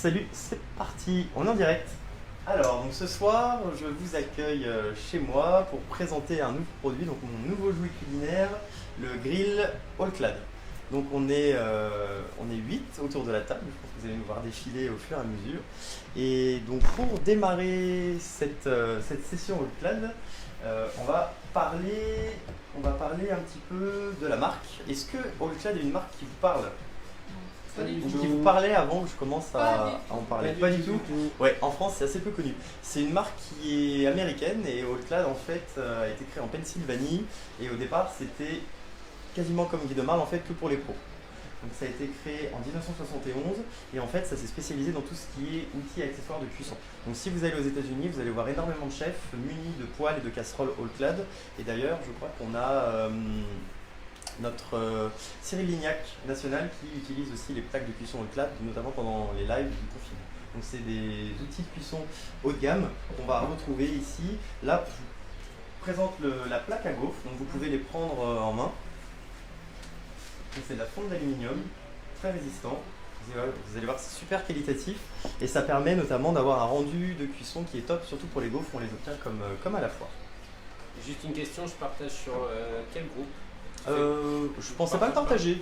Salut, c'est parti, on est en direct. Alors, donc ce soir, je vous accueille chez moi pour présenter un nouveau produit, donc mon nouveau jouet culinaire, le grill All-Clad. Donc on est 8 autour de la table, je pense que vous allez nous voir défiler au fur et à mesure. Et donc pour démarrer cette session All-Clad, on va parler un petit peu de la marque. Est-ce que All-Clad est une marque qui vous parle? Ou qui vous parlait avant que je commence à en parler? Pas du tout. Ouais, en France c'est assez peu connu. C'est une marque qui est américaine et All-Clad en fait a été créée en Pennsylvanie et au départ c'était quasiment comme Guy de Marle en fait que pour les pros. Donc ça a été créé en 1971 et en fait ça s'est spécialisé dans tout ce qui est outils et accessoires de cuisson. Donc si vous allez aux États-Unis, vous allez voir énormément de chefs munis de poêles et de casseroles All-Clad. Et d'ailleurs je crois qu'on a notre Cyril Lignac national qui utilise aussi les plaques de cuisson All-Clad, notamment pendant les lives du confinement. Donc c'est des outils de cuisson haut de gamme qu'on va retrouver ici. Là, je vous présente la plaque à gaufres, donc vous pouvez les prendre en main. C'est de la fonte d'aluminium, très résistant. Vous allez voir, c'est super qualitatif et ça permet notamment d'avoir un rendu de cuisson qui est top, surtout pour les gaufres, on les obtient comme à la foire. Juste une question, je partage sur quel groupe? Je pensais pas le partager,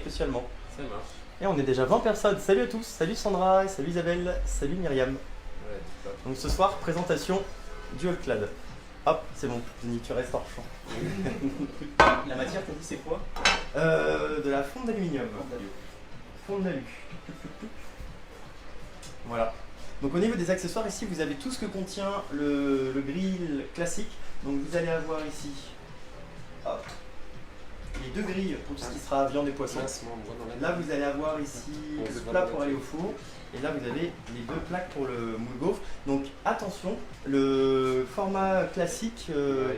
spécialement. Ça marche. Et on est déjà 20 personnes. Salut à tous, salut Sandra, salut Isabelle, salut Myriam. Ouais, top. Donc ce soir, présentation du All-Clad. Hop, c'est bon, Denis, tu restes hors champ. La matière, t'as dit c'est quoi? De la fonte d'aluminium. Fonte d'alu. Voilà. Donc au niveau des accessoires, ici vous avez tout ce que contient le grill classique. Donc vous allez avoir ici hop, les deux grilles pour tout ce qui sera viande et poisson. Là vous allez avoir ici le plat pour aller au four. Et là vous avez les deux plaques pour le moule gaufre. Donc attention, le format classique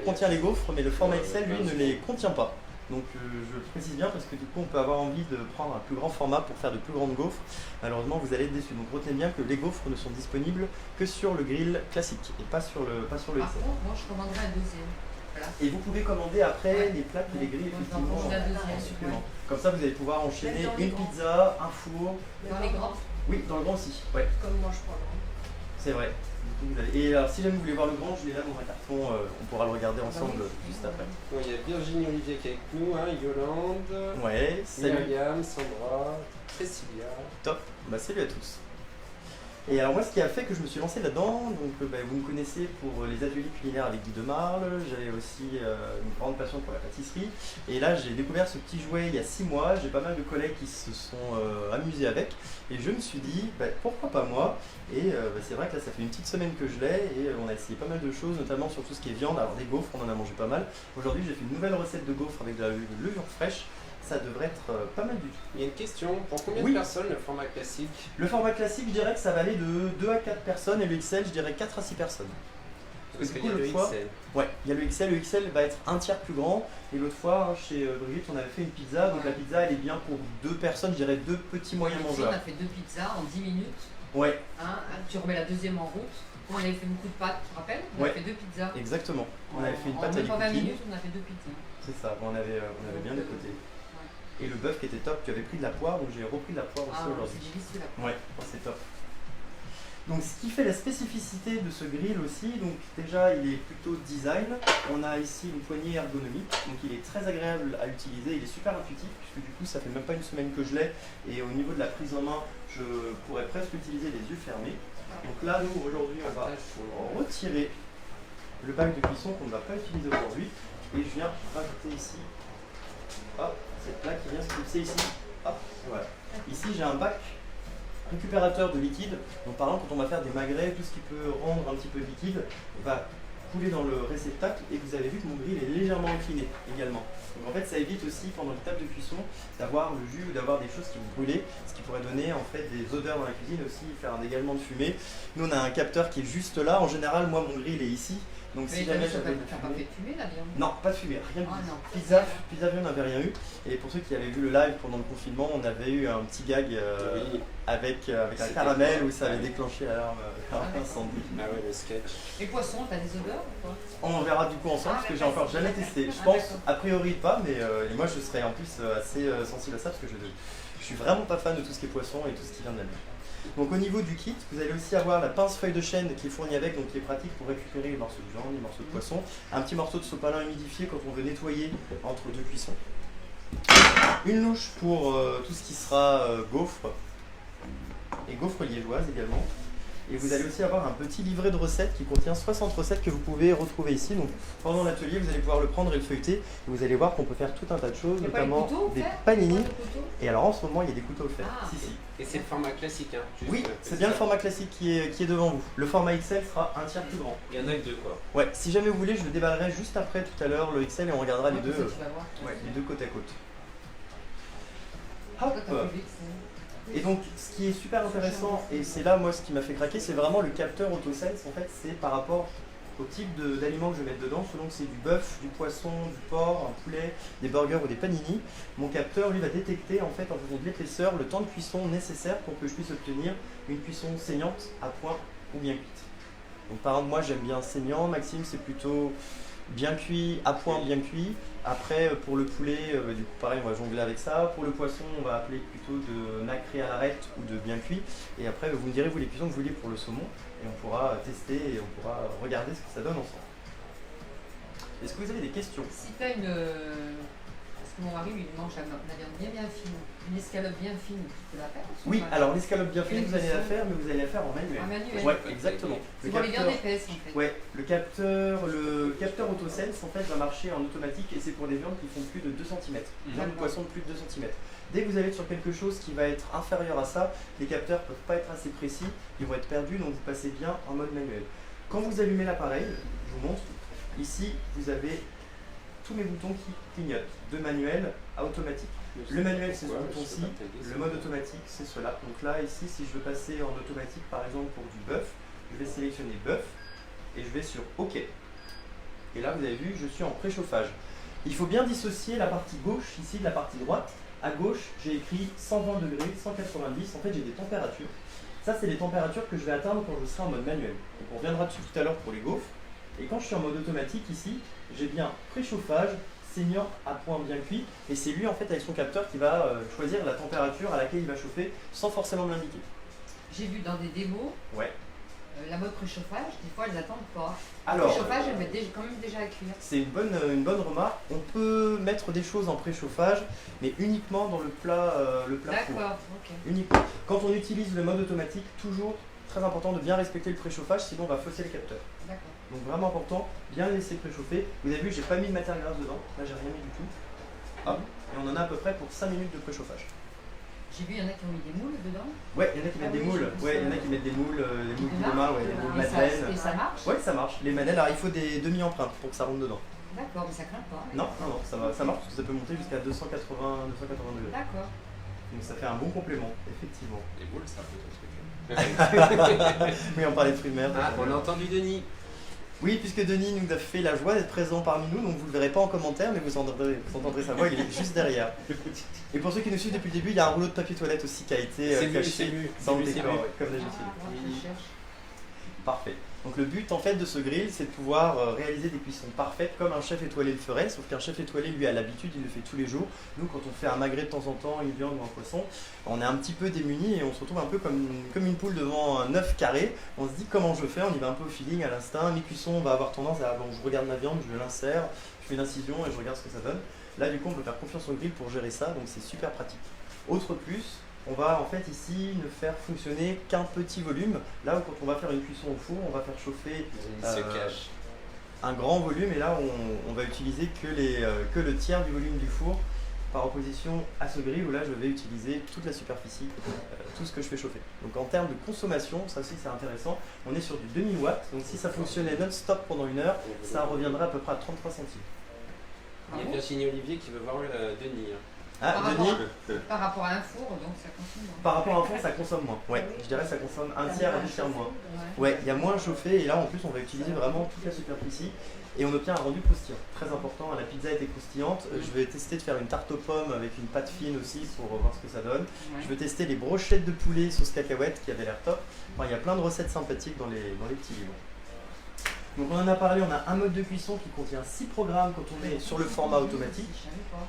contient les gaufres, mais le format Excel lui ne les contient pas. Donc je le précise bien parce que du coup on peut avoir envie de prendre un plus grand format pour faire de plus grandes gaufres. Malheureusement vous allez être déçus. Donc retenez bien que les gaufres ne sont disponibles que sur le grill classique et pas sur le Par Excel. contre, moi je commanderai un deuxième. Voilà. Et vous pouvez commander après les plaques et les grilles Moi, effectivement j'en mange la en deuxième, supplément. Comme ça vous allez pouvoir enchaîner Même dans les une grands. pizza, un four. Dans les grands, Oui, dans le grand aussi. Ouais, comme moi je prends le grand. c'est vrai. Du coup, et alors si jamais vous voulez voir le grand, je l'ai là dans un carton, on pourra le regarder ensemble juste après. Bon, il y a Virginie Olivier qui est avec nous, hein, Yolande, Ouais, salut. Myriam, Sandra, Cécilia. Top, bah salut à tous. Et alors moi ce qui a fait que je me suis lancé là-dedans, donc vous me connaissez pour les ateliers culinaires avec Guy de Marle, j'avais aussi une grande passion pour la pâtisserie, et là j'ai découvert ce petit jouet il y a 6 mois, j'ai pas mal de collègues qui se sont amusés avec, et je me suis dit pourquoi pas moi, et c'est vrai que là ça fait une petite semaine que je l'ai, et on a essayé pas mal de choses, notamment sur tout ce qui est viande, alors des gaufres on en a mangé pas mal, aujourd'hui j'ai fait une nouvelle recette de gaufres avec de la levure fraîche. Ça devrait être pas mal du tout. Il y a une question, pour combien Oui. de personnes le format classique? Le format classique, je dirais que ça va aller de 2 à 4 personnes et le XL, je dirais 4 à 6 personnes. Parce du qu'il y a coup, le l'autre fois- XL. Ouais, il y a le XL va être un tiers plus grand. Et l'autre fois, chez Brigitte, on avait fait une pizza. Donc la pizza, elle est bien pour 2 personnes, je dirais 2 petits moyens Ici, on mangeurs. a fait 2 pizzas en 10 minutes. Ouais, Tu remets la deuxième en route. On avait fait beaucoup de pâtes, tu te rappelles? On Ouais. a fait 2 pizzas. exactement. On avait fait une En pâte à même pas 20 cookies. minutes, on a fait 2 pizzas. C'est ça, on avait bien décoté. Et le bœuf qui était top, tu avais pris de la poire, donc j'ai repris de la poire aussi Ah, aujourd'hui. c'est délicieux là. Ouais, c'est top. Donc ce qui fait la spécificité de ce grill aussi, donc déjà il est plutôt design. On a ici une poignée ergonomique, donc il est très agréable à utiliser, il est super intuitif puisque du coup ça fait même pas une semaine que je l'ai et au niveau de la prise en main, je pourrais presque l'utiliser les yeux fermés. Donc là nous aujourd'hui on va retirer le bac de cuisson qu'on ne va pas utiliser aujourd'hui et je viens rajouter ici, hop, cette plaque qui vient se fixer ici, hop, voilà. Ici j'ai un bac récupérateur de liquide. Donc par exemple quand on va faire des magrets, tout ce qui peut rendre un petit peu liquide va couler dans le réceptacle et vous avez vu que mon grill est légèrement incliné également. Donc en fait ça évite aussi pendant l'étape de cuisson d'avoir le jus ou d'avoir des choses qui vont brûler, ce qui pourrait donner en fait des odeurs dans la cuisine et aussi faire un dégagement de fumée. Nous on a un capteur qui est juste là, en général moi mon grill est ici. Donc si Mais jamais t'as j'avais pas fait fumer la viande? non, pas de fumée, rien du Ah tout. non. Pizza viande, on n'avait rien eu. Et pour ceux qui avaient vu le live pendant le confinement, on avait eu un petit gag Oui. avec un C'était caramel quoi? où ça avait Ouais. déclenché l'alarme incendie. Ah ouais, le sketch. Les poissons, t'as des odeurs ou quoi? On verra du coup ensemble parce que j'ai encore jamais testé. Je pense a priori pas, mais et moi je serais en plus assez sensible à ça parce que je suis vraiment pas fan de tout ce qui est poisson et tout ce qui vient de la mer. Donc au niveau du kit, vous allez aussi avoir la pince feuille de chêne qui est fournie avec, donc qui est pratique pour récupérer les morceaux de viande, les morceaux de poisson. Un petit morceau de sopalin humidifié quand on veut nettoyer entre deux cuissons. Une louche pour tout ce qui sera gaufres et gaufres liégeoises également. Et vous allez aussi avoir un petit livret de recettes qui contient 60 recettes que vous pouvez retrouver ici. Donc pendant l'atelier, vous allez pouvoir le prendre et le feuilleter. Et vous allez voir qu'on peut faire tout un tas de choses, notamment des panini. Et alors en ce moment, il y a des couteaux offerts. Ah. Si. Et c'est le format classique, hein. Juste, Oui, c'est bien le format classique qui est devant vous. Le format XL sera un tiers plus grand. Il y en a que deux, quoi. Ouais, si jamais vous voulez, je le déballerai juste après tout à l'heure, le XL, et on regardera les Ouais, deux, comme ça, tu vas voir. les deux côte à côte. Toi, Hop. t'as plus vite, c'est- Et donc, ce qui est super intéressant, et c'est là, moi, ce qui m'a fait craquer, c'est vraiment le capteur AutoSense. En fait, c'est par rapport au type d'aliments que je vais mettre dedans. Selon que c'est du bœuf, du poisson, du porc, un poulet, des burgers ou des panini, mon capteur, lui, va détecter, en fait, en fonction de l'épaisseur, le temps de cuisson nécessaire pour que je puisse obtenir une cuisson saignante, à point ou bien cuite. Donc, par exemple, moi, j'aime bien saignant. Maxime, c'est plutôt bien cuit, à point, bien cuit. Après, pour le poulet, du coup, pareil, on va jongler avec ça. Pour le poisson, on va appeler plutôt de nacré à l'arête ou de bien cuit. Et après, vous me direz, vous, les cuissons que vous voulez pour le saumon. Et on pourra tester et on pourra regarder ce que ça donne ensemble. Est-ce que vous avez des questions? Si tu as une. Parce que mon mari, lui, il mange la viande bien fine. Une escalope bien fine, tu peux la faire aussi, Oui, ou pas? alors l'escalope bien fine, Quelle vous allez la cuisson? faire, mais vous allez la faire en manuel. En manuel. Ouais, exactement. C'est pour les viandes épaisses, en fait. Ouais, le capteur AutoSense en fait va marcher en automatique et c'est pour les viandes qui font plus de 2 cm. Viande de poisson de plus de 2 cm. Dès que vous allez sur quelque chose qui va être inférieur à ça, les capteurs ne peuvent pas être assez précis, ils vont être perdus, donc vous passez bien en mode manuel. Quand vous allumez l'appareil, je vous montre, ici vous avez tous mes boutons qui clignotent, de manuel à automatique. Le manuel c'est ce bouton-ci, le mode automatique c'est cela. Donc là ici si je veux passer en automatique par exemple pour du bœuf, je vais sélectionner bœuf et je vais sur OK. Et là vous avez vu je suis en préchauffage. Il faut bien dissocier la partie gauche ici de la partie droite. À gauche j'ai écrit 120 degrés, 190, en fait j'ai des températures. Ça c'est les températures que je vais atteindre quand je serai en mode manuel. Donc on reviendra dessus tout à l'heure pour les gaufres. Et quand je suis en mode automatique ici, j'ai bien préchauffage, saignant à point bien cuit, et c'est lui en fait avec son capteur qui va choisir la température à laquelle il va chauffer sans forcément me l'indiquer. J'ai vu dans des démos, Ouais. la mode préchauffage, des fois elles n'attendent pas. Alors, Le préchauffage, elles mettent quand même déjà à cuire. c'est une bonne remarque. On peut mettre des choses en préchauffage, mais uniquement dans le plat four. D'accord, ok. Uniquement. Quand on utilise le mode automatique, toujours très important de bien respecter le préchauffage, sinon on va fausser le capteur. D'accord. Donc vraiment important, bien le laisser préchauffer. Vous avez vu, j'ai pas mis de matière grasse dedans, là j'ai rien mis du tout. Hop. Et on en a à peu près pour 5 minutes de préchauffage. J'ai vu, il y en a qui ont mis des moules dedans. Ouais, il y en a qui mettent Ah des oui, moules. j'ai vu Ouais, ça. il y en a qui mettent des moules Qui Guillemard, ouais, des moules Et Madeleine. ça marche. Ouais, ça marche. Les Madeleines, alors il faut des demi-empreintes pour que ça rentre dedans. D'accord, mais ça craint pas. Non, ça marche parce que ça peut monter jusqu'à 280 degrés. D'accord. Donc ça fait un bon complément, effectivement. Les boules, c'est un peu ton truc. Oui, on parlait de fruits de mer. Ah, on a entendu Denis. Oui, puisque Denis nous a fait la joie d'être présent parmi nous, donc vous ne le verrez pas en commentaire, mais vous entendrez sa voix, il est juste derrière. Et pour ceux qui nous suivent depuis le début, il y a un rouleau de papier toilette aussi qui a été C'est caché mu, dans le c'est décor, mu. comme Ah, d'habitude. voilà, je cherche. Parfait. Donc le but en fait de ce grill, c'est de pouvoir réaliser des cuissons parfaites comme un chef étoilé le ferait, sauf qu'un chef étoilé lui a l'habitude, il le fait tous les jours. Nous quand on fait un magret de temps en temps, une viande ou un poisson, on est un petit peu démunis et on se retrouve un peu comme une poule devant un œuf carré. On se dit comment je fais, on y va un peu au feeling, à l'instinct. Mes cuissons, on va avoir tendance à, bon, je regarde ma viande, je l'insère, je fais une incision et je regarde ce que ça donne. Là du coup on peut faire confiance au grill pour gérer ça, donc c'est super pratique. Autre plus, on va en fait ici ne faire fonctionner qu'un petit volume. Là où quand on va faire une cuisson au four, on va faire chauffer Il se cache. un grand volume et là on va utiliser que le tiers du volume du four par opposition à ce grill où là je vais utiliser toute la superficie, tout ce que je fais chauffer. Donc en termes de consommation, ça aussi c'est intéressant, on est sur du 2000 watts, donc si ça fonctionnait non-stop pendant 1 heure, ça reviendrait à peu près à 33 centimes. Il y a Virginie Olivier qui veut voir Denis. Ah, Par Denis, Par rapport à un four, donc ça consomme moins. par rapport à un four, ça consomme moins. Ouais, je dirais que ça consomme un tiers à 2 tiers moins. Ouais. Ouais, il y a moins chauffé et là en plus on va utiliser vraiment toute la superficie et on obtient un rendu croustillant. Très important, la pizza était croustillante. Je vais tester de faire une tarte aux pommes avec une pâte fine aussi pour voir ce que ça donne. Ouais. Je vais tester les brochettes de poulet sauce cacahuète qui avaient l'air top. Enfin, il y a plein de recettes sympathiques dans les petits livres. Donc on en a parlé, on a un mode de cuisson qui contient 6 programmes quand on est sur le format automatique.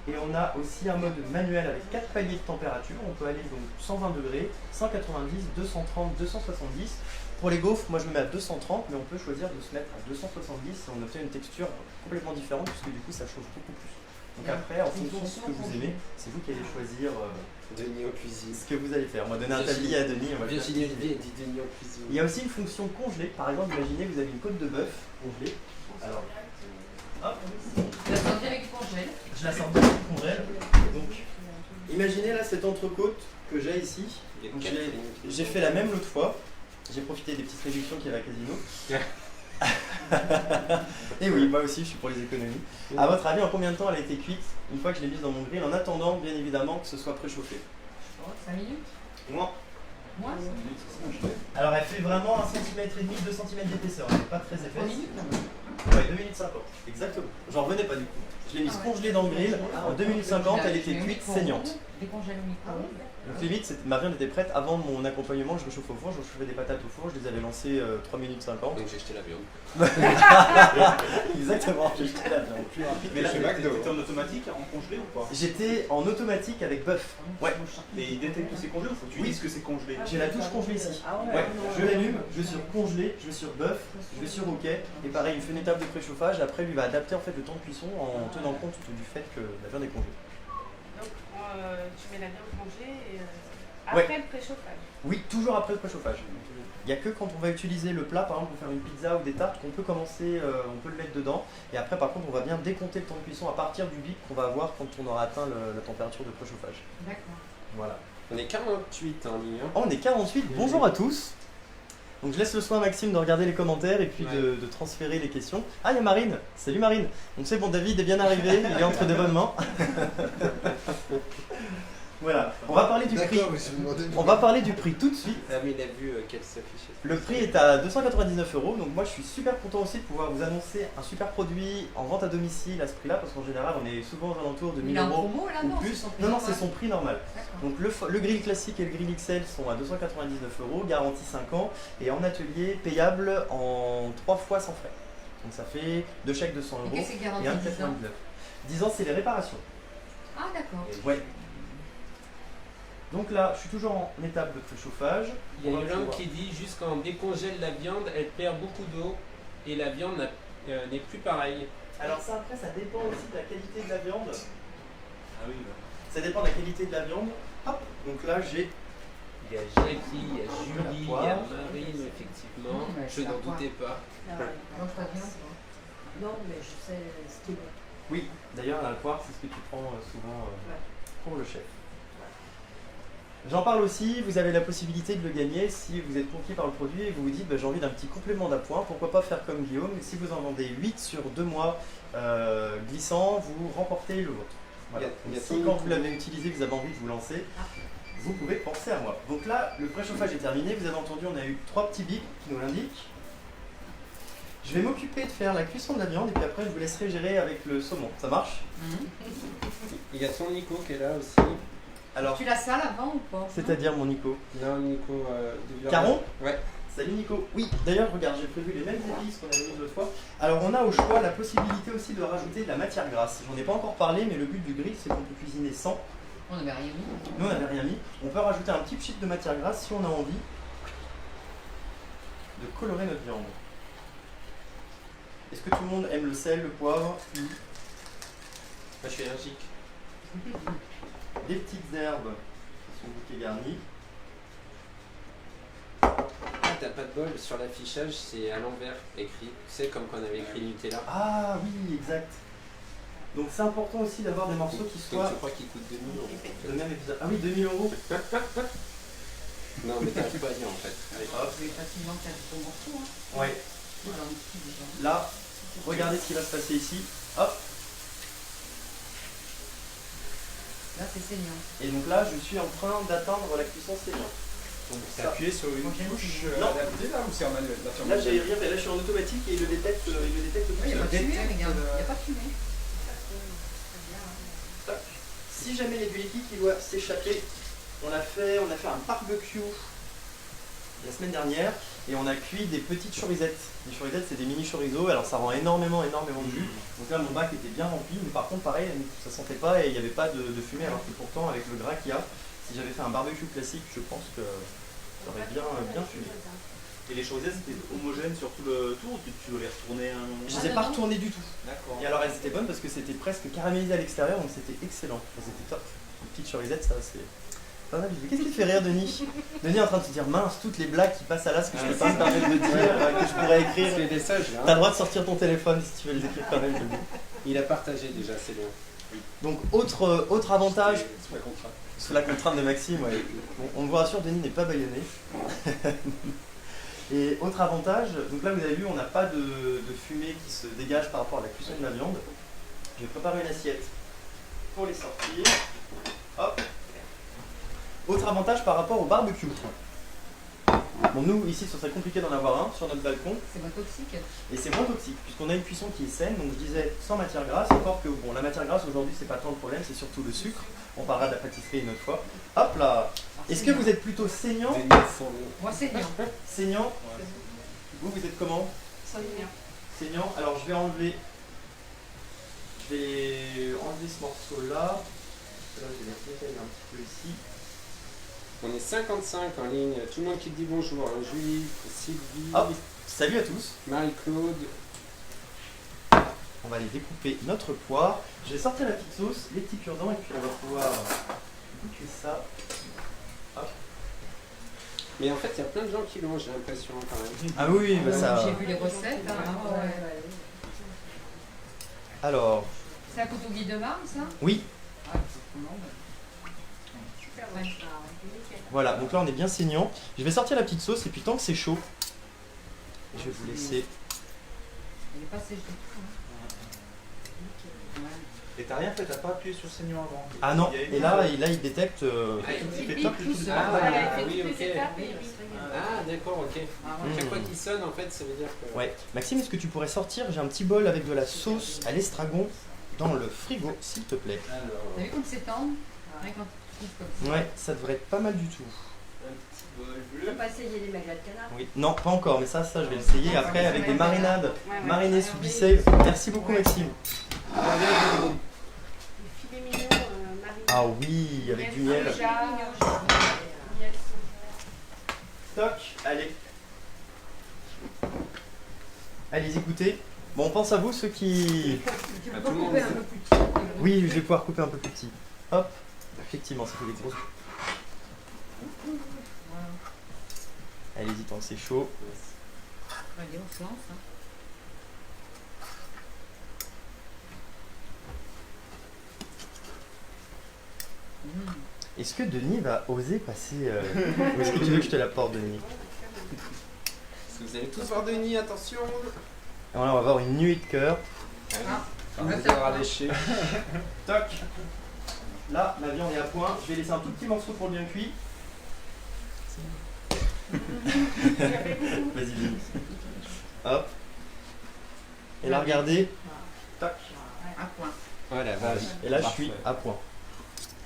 Et on a aussi un mode manuel avec 4 paliers de température. On peut aller donc 120 degrés, 190, 230, 270. Pour les gaufres, moi je me mets à 230, mais on peut choisir de se mettre à 270 et on obtient une texture complètement différente puisque du coup ça chauffe beaucoup plus. Donc après, en fonction de ce que vous aimez, c'est vous qui allez choisir Denis en cuisine. ce que vous allez faire. On va donner un tablier à Denis. On va le faire Virginie cuisiner. Olivier dit Denis en cuisine. Il y a aussi une fonction congelée. Par exemple, imaginez vous avez une côte de bœuf congelée. Alors, hop, Tu la sors direct du congèle. je la sors bien du congèle. Donc, imaginez là cette entrecôte que j'ai ici. Donc, j'ai fait la même l'autre fois. J'ai profité des petites réductions qu'il y avait à Casino. Et oui, moi aussi je suis pour les économies. À votre avis, en combien de temps elle a été cuite une fois que je l'ai mise dans mon grill, en attendant bien évidemment que ce soit préchauffé? 5 minutes. Moi. Moi, Alors elle fait vraiment 1,5 cm, 2 cm d'épaisseur, elle n'est pas très 3 épaisse. minutes quand même. Ouais, 2 minutes 50, exactement. J'en revenais pas du coup. Je l'ai mise congelée dans le grill, en 2 minutes 50 elle était cuite, saignante. Décongèle au micro. Donc limite, ma viande était prête avant mon accompagnement, je réchauffe au four, je réchauffais des patates au four, je les avais lancées 3 minutes 50. Donc j'ai jeté la viande. Exactement, j'ai jeté la viande. Mais là, Chez t'étais McDo. en automatique, en congelé ou pas? J'étais en automatique avec bœuf. Ouais. Mais il détecte que c'est congelé ou faut que tu Oui. dises que c'est congelé? J'ai la touche congelée ici. Ouais, je l'allume, je vais sur congelé, je vais sur bœuf, je vais sur OK. Et pareil, il me fait une étape de préchauffage. Après, lui va adapter en fait le temps de cuisson en tenant compte du fait que la viande est congelée. Donc tu mets la viande congelée et, Ouais. après le préchauffage. Oui, toujours après le préchauffage. Il n'y a que quand on va utiliser le plat, par exemple pour faire une pizza ou des tartes, qu'on peut commencer, on peut le mettre dedans. Et après, par contre, on va bien décompter le temps de cuisson à partir du bip qu'on va avoir quand on aura atteint la température de préchauffage. D'accord. Voilà. On est 48 en ligne. Oh, on est 48, bonjour à tous. Donc je laisse le soin à Maxime de regarder les commentaires et puis de transférer les questions. Ah, il y a Marine. Salut Marine. Donc c'est bon, David est bien arrivé, il est entre de bonnes mains. Voilà, on va parler du prix. On va parler du prix tout de suite. Ah mais il a vu qu'elle s'affichait. Le prix est à 299 €, donc moi je suis super content aussi de pouvoir vous annoncer un super produit en vente à domicile à ce prix-là, parce qu'en général on est souvent aux alentours de 1000 Il est en € promo là, ou non? plus. son prix Non, non, normal. c'est son prix normal. D'accord. Donc le grill classique et le grill XL sont à 299 €, garantie 5 ans, et en atelier payable en 3 fois sans frais. Donc ça fait 2 chèques de 100 Et € qu'est-ce que c'est garanti et un de 10 ans? 99. 10 ans, c'est les réparations. Ah d'accord. Ouais. Donc là, je suis toujours en étape de préchauffage. Il y a On va une langue pouvoir- qui dit juste quand on décongèle la viande, elle perd beaucoup d'eau et la viande n'est plus pareille. Alors ça, après, ça dépend aussi de la qualité de la viande. Ah oui, Ça dépend de la qualité de la viande. Hop, donc là, j'ai... Il y a Jackie, il y a Julie, La il y poire. a Marine, effectivement. Mmh, ouais, Je c'est la n'en poire. doutais pas. Donc pas bien toi. Non, mais je sais ce qui est bon. Oui, d'ailleurs, la poire, c'est ce que tu prends souvent pour le chef. J'en parle aussi, vous avez la possibilité de le gagner si vous êtes conquis par le produit et vous vous dites bah, j'ai envie d'un petit complément d'appoint, pourquoi pas faire comme Guillaume, si vous en vendez 8 sur 2 mois glissants, vous remportez le vôtre. Voilà. Il y a Si quand vous l'avez utilisé, vous avez envie de vous lancer, vous pouvez penser à moi. Donc là, le préchauffage est terminé, vous avez entendu, on a eu 3 petits bips qui nous l'indiquent. Je vais m'occuper de faire la cuisson de la viande et puis après je vous laisserai gérer avec le saumon. Ça marche? Il y a ton Nico qui est là aussi. Alors, Tu la sales avant ou pas? c'est-à-dire mon Nico. Non, Nico de Viorel. Caron? Ouais. Salut Nico. Oui, d'ailleurs, regarde, j'ai prévu les mêmes épices qu'on avait mis l'autre fois. Alors, on a au choix la possibilité aussi de rajouter de la matière grasse. J'en ai pas encore parlé, mais le but du grill, c'est qu'on peut cuisiner sans. On n'avait rien mis. Nous, on n'avait rien mis. On peut rajouter un petit pchit de matière grasse si on a envie de colorer notre viande. Est-ce que tout le monde aime le sel, le poivre? Moi je suis allergique. Des petites herbes qui sont bouquets garnis. Ah, t'as pas de bol, sur l'affichage c'est à l'envers écrit. C'est comme quand on avait écrit Nutella. Ah oui, exact. Donc c'est important aussi d'avoir des morceaux qui Donc soient je crois qu'il coûte 2000 €. de même épisode. Ah oui, 2000 €. Non mais t'arrives pas à dire en fait. Allez. Hop. Je vais facilement faire du bon morceau. Hein. Ouais. Voilà, un petit déjà. Là, regardez ce qui va se passer ici. Hop. Là c'est saignant. Et donc là, je suis en train d'atteindre la cuisson saignante. Donc T'as ça. appuyé sur une Moi, j'aime touche Non. adaptée là ou c'est en manuel? Là, sur Là, manuel. j'ai rien fait. Là, je suis en automatique et il le détecte tout Il n'y a pas de seul. fumée, regarde. Il n'y a pas de fumée. Tac. Si jamais il y a du liquide qui doit s'échapper, on a fait un barbecue la semaine dernière Et on a cuit des petites chorizettes. Les chorizettes, c'est des mini chorizo, alors ça rend énormément de jus. Donc là, mon bac était bien rempli, mais par contre, pareil, ça sentait pas et il n'y avait pas de fumée, alors que pourtant, avec le gras qu'il y a, si j'avais fait un barbecue classique, je pense que ça aurait bien fumé. Et les chorizettes c'était homogène sur tout le tour, tu dois les retourner un moment. Je les ai pas retournées du tout. D'accord. Et alors, elles étaient bonnes parce que c'était presque caramélisé à l'extérieur, donc c'était excellent. Elles étaient top. Les petites chorizettes, ça, c'est pas mal. Qu'est-ce qui te fait rire, Denis? Denis est en train de se dire, mince, toutes les blagues qui passent à l'as que je peux pas me permettre de dire, que je pourrais écrire. C'est des sages, T'as le droit de sortir ton téléphone si tu veux les écrire quand même. Il a partagé déjà, c'est bien. Donc, autre avantage, C'est la contrainte. sous la contrainte de Maxime, ouais. Bon, on vous rassure, Denis n'est pas bâillonné. Et autre avantage, donc là vous avez vu, on n'a pas de fumée qui se dégage par rapport à la cuisson de la viande. Je vais préparer une assiette pour les sortir. Hop. Autre avantage par rapport au barbecue. Bon, nous ici, ce serait compliqué d'en avoir un sur notre balcon. C'est moins toxique. Et c'est moins toxique, puisqu'on a une cuisson qui est saine, donc je disais sans matière grasse, encore que bon, la matière grasse aujourd'hui c'est pas tant le problème, c'est surtout le sucre. On parlera de la pâtisserie une autre fois. Hop là. Est-ce que vous êtes plutôt saignant? Moi, c'est bien. Saignant. Vous êtes comment? Saignant. Alors je vais enlever ce morceau là. Là je vais l'étaler un petit peu ici. On est 55 en ligne, tout le monde qui te dit bonjour. Julie, Sylvie, Hop. Salut à tous. Marie-Claude. On va aller découper notre poire. Je vais sortir la petite sauce, les petits cure-dents et puis on va pouvoir goûter ça. Hop. Mais en fait, il y a plein de gens qui l'ont, j'ai l'impression quand même. Ah oui, bah ça. J'ai vu les recettes. Hein. Alors, C'est un couteau guide de marne, ça? oui, Ah, c'est bon. Super Ouais. bon. voilà, donc là on est bien saignant. Je vais sortir la petite sauce et puis tant que c'est chaud, je vais vous laisser. Il n'est pas sèche du tout. Hein. Et t'as rien fait, t'as pas appuyé sur saignant avant? Ah non, Il y a une et là il détecte. il fait top. Tout seul. Ah, Voilà, il fait oui, toutes ok. les étapes et puis Ah, d'accord, ok. Ah, Mmh. Chaque fois qu'il sonne, en fait, ça veut dire que. Ouais. Maxime, est-ce que tu pourrais sortir? J'ai un petit bol avec de la sauce à l'estragon dans le frigo, s'il te plaît. T'as Alors, vu comme c'est tendre? Ouais, quand tu trouves comme ça. Ouais, ça devrait être pas mal du tout. Un petit bol On bleu. peut pas essayer les magrets de canard. Oui, non, pas encore, mais ça je vais l'essayer après avec des marinades. Ouais, ouais. Marinées sous bissay. Merci beaucoup, Maxime. Les filets mignons marinés. Ah oui, avec du miel. soja, miel soja. Toc, allez. Allez, écoutez. Bon, on pense à vous, ceux qui. Tu Bah, peux tout le monde couper un sait. peu plus petit. Oui, je vais pouvoir couper un peu plus petit. Hop. Effectivement, ça fait des grosses. Allez-y, tant que c'est chaud. Allez, on se lance. Hein. Est-ce que Denis va oser passer. Ou est-ce que tu veux que je te l'apporte, Denis? Est-ce que vous allez tous voir Denis, attention. Alors là, on va avoir une nuit de cœur. Ah, On va devoir lécher. Toc. Là, la viande est à point. Je vais laisser un tout petit morceau pour le bien cuit. Vas-y, Denis. Hop. Et là, regardez. Toc. un point. Voilà, vache. Et là, je suis à point.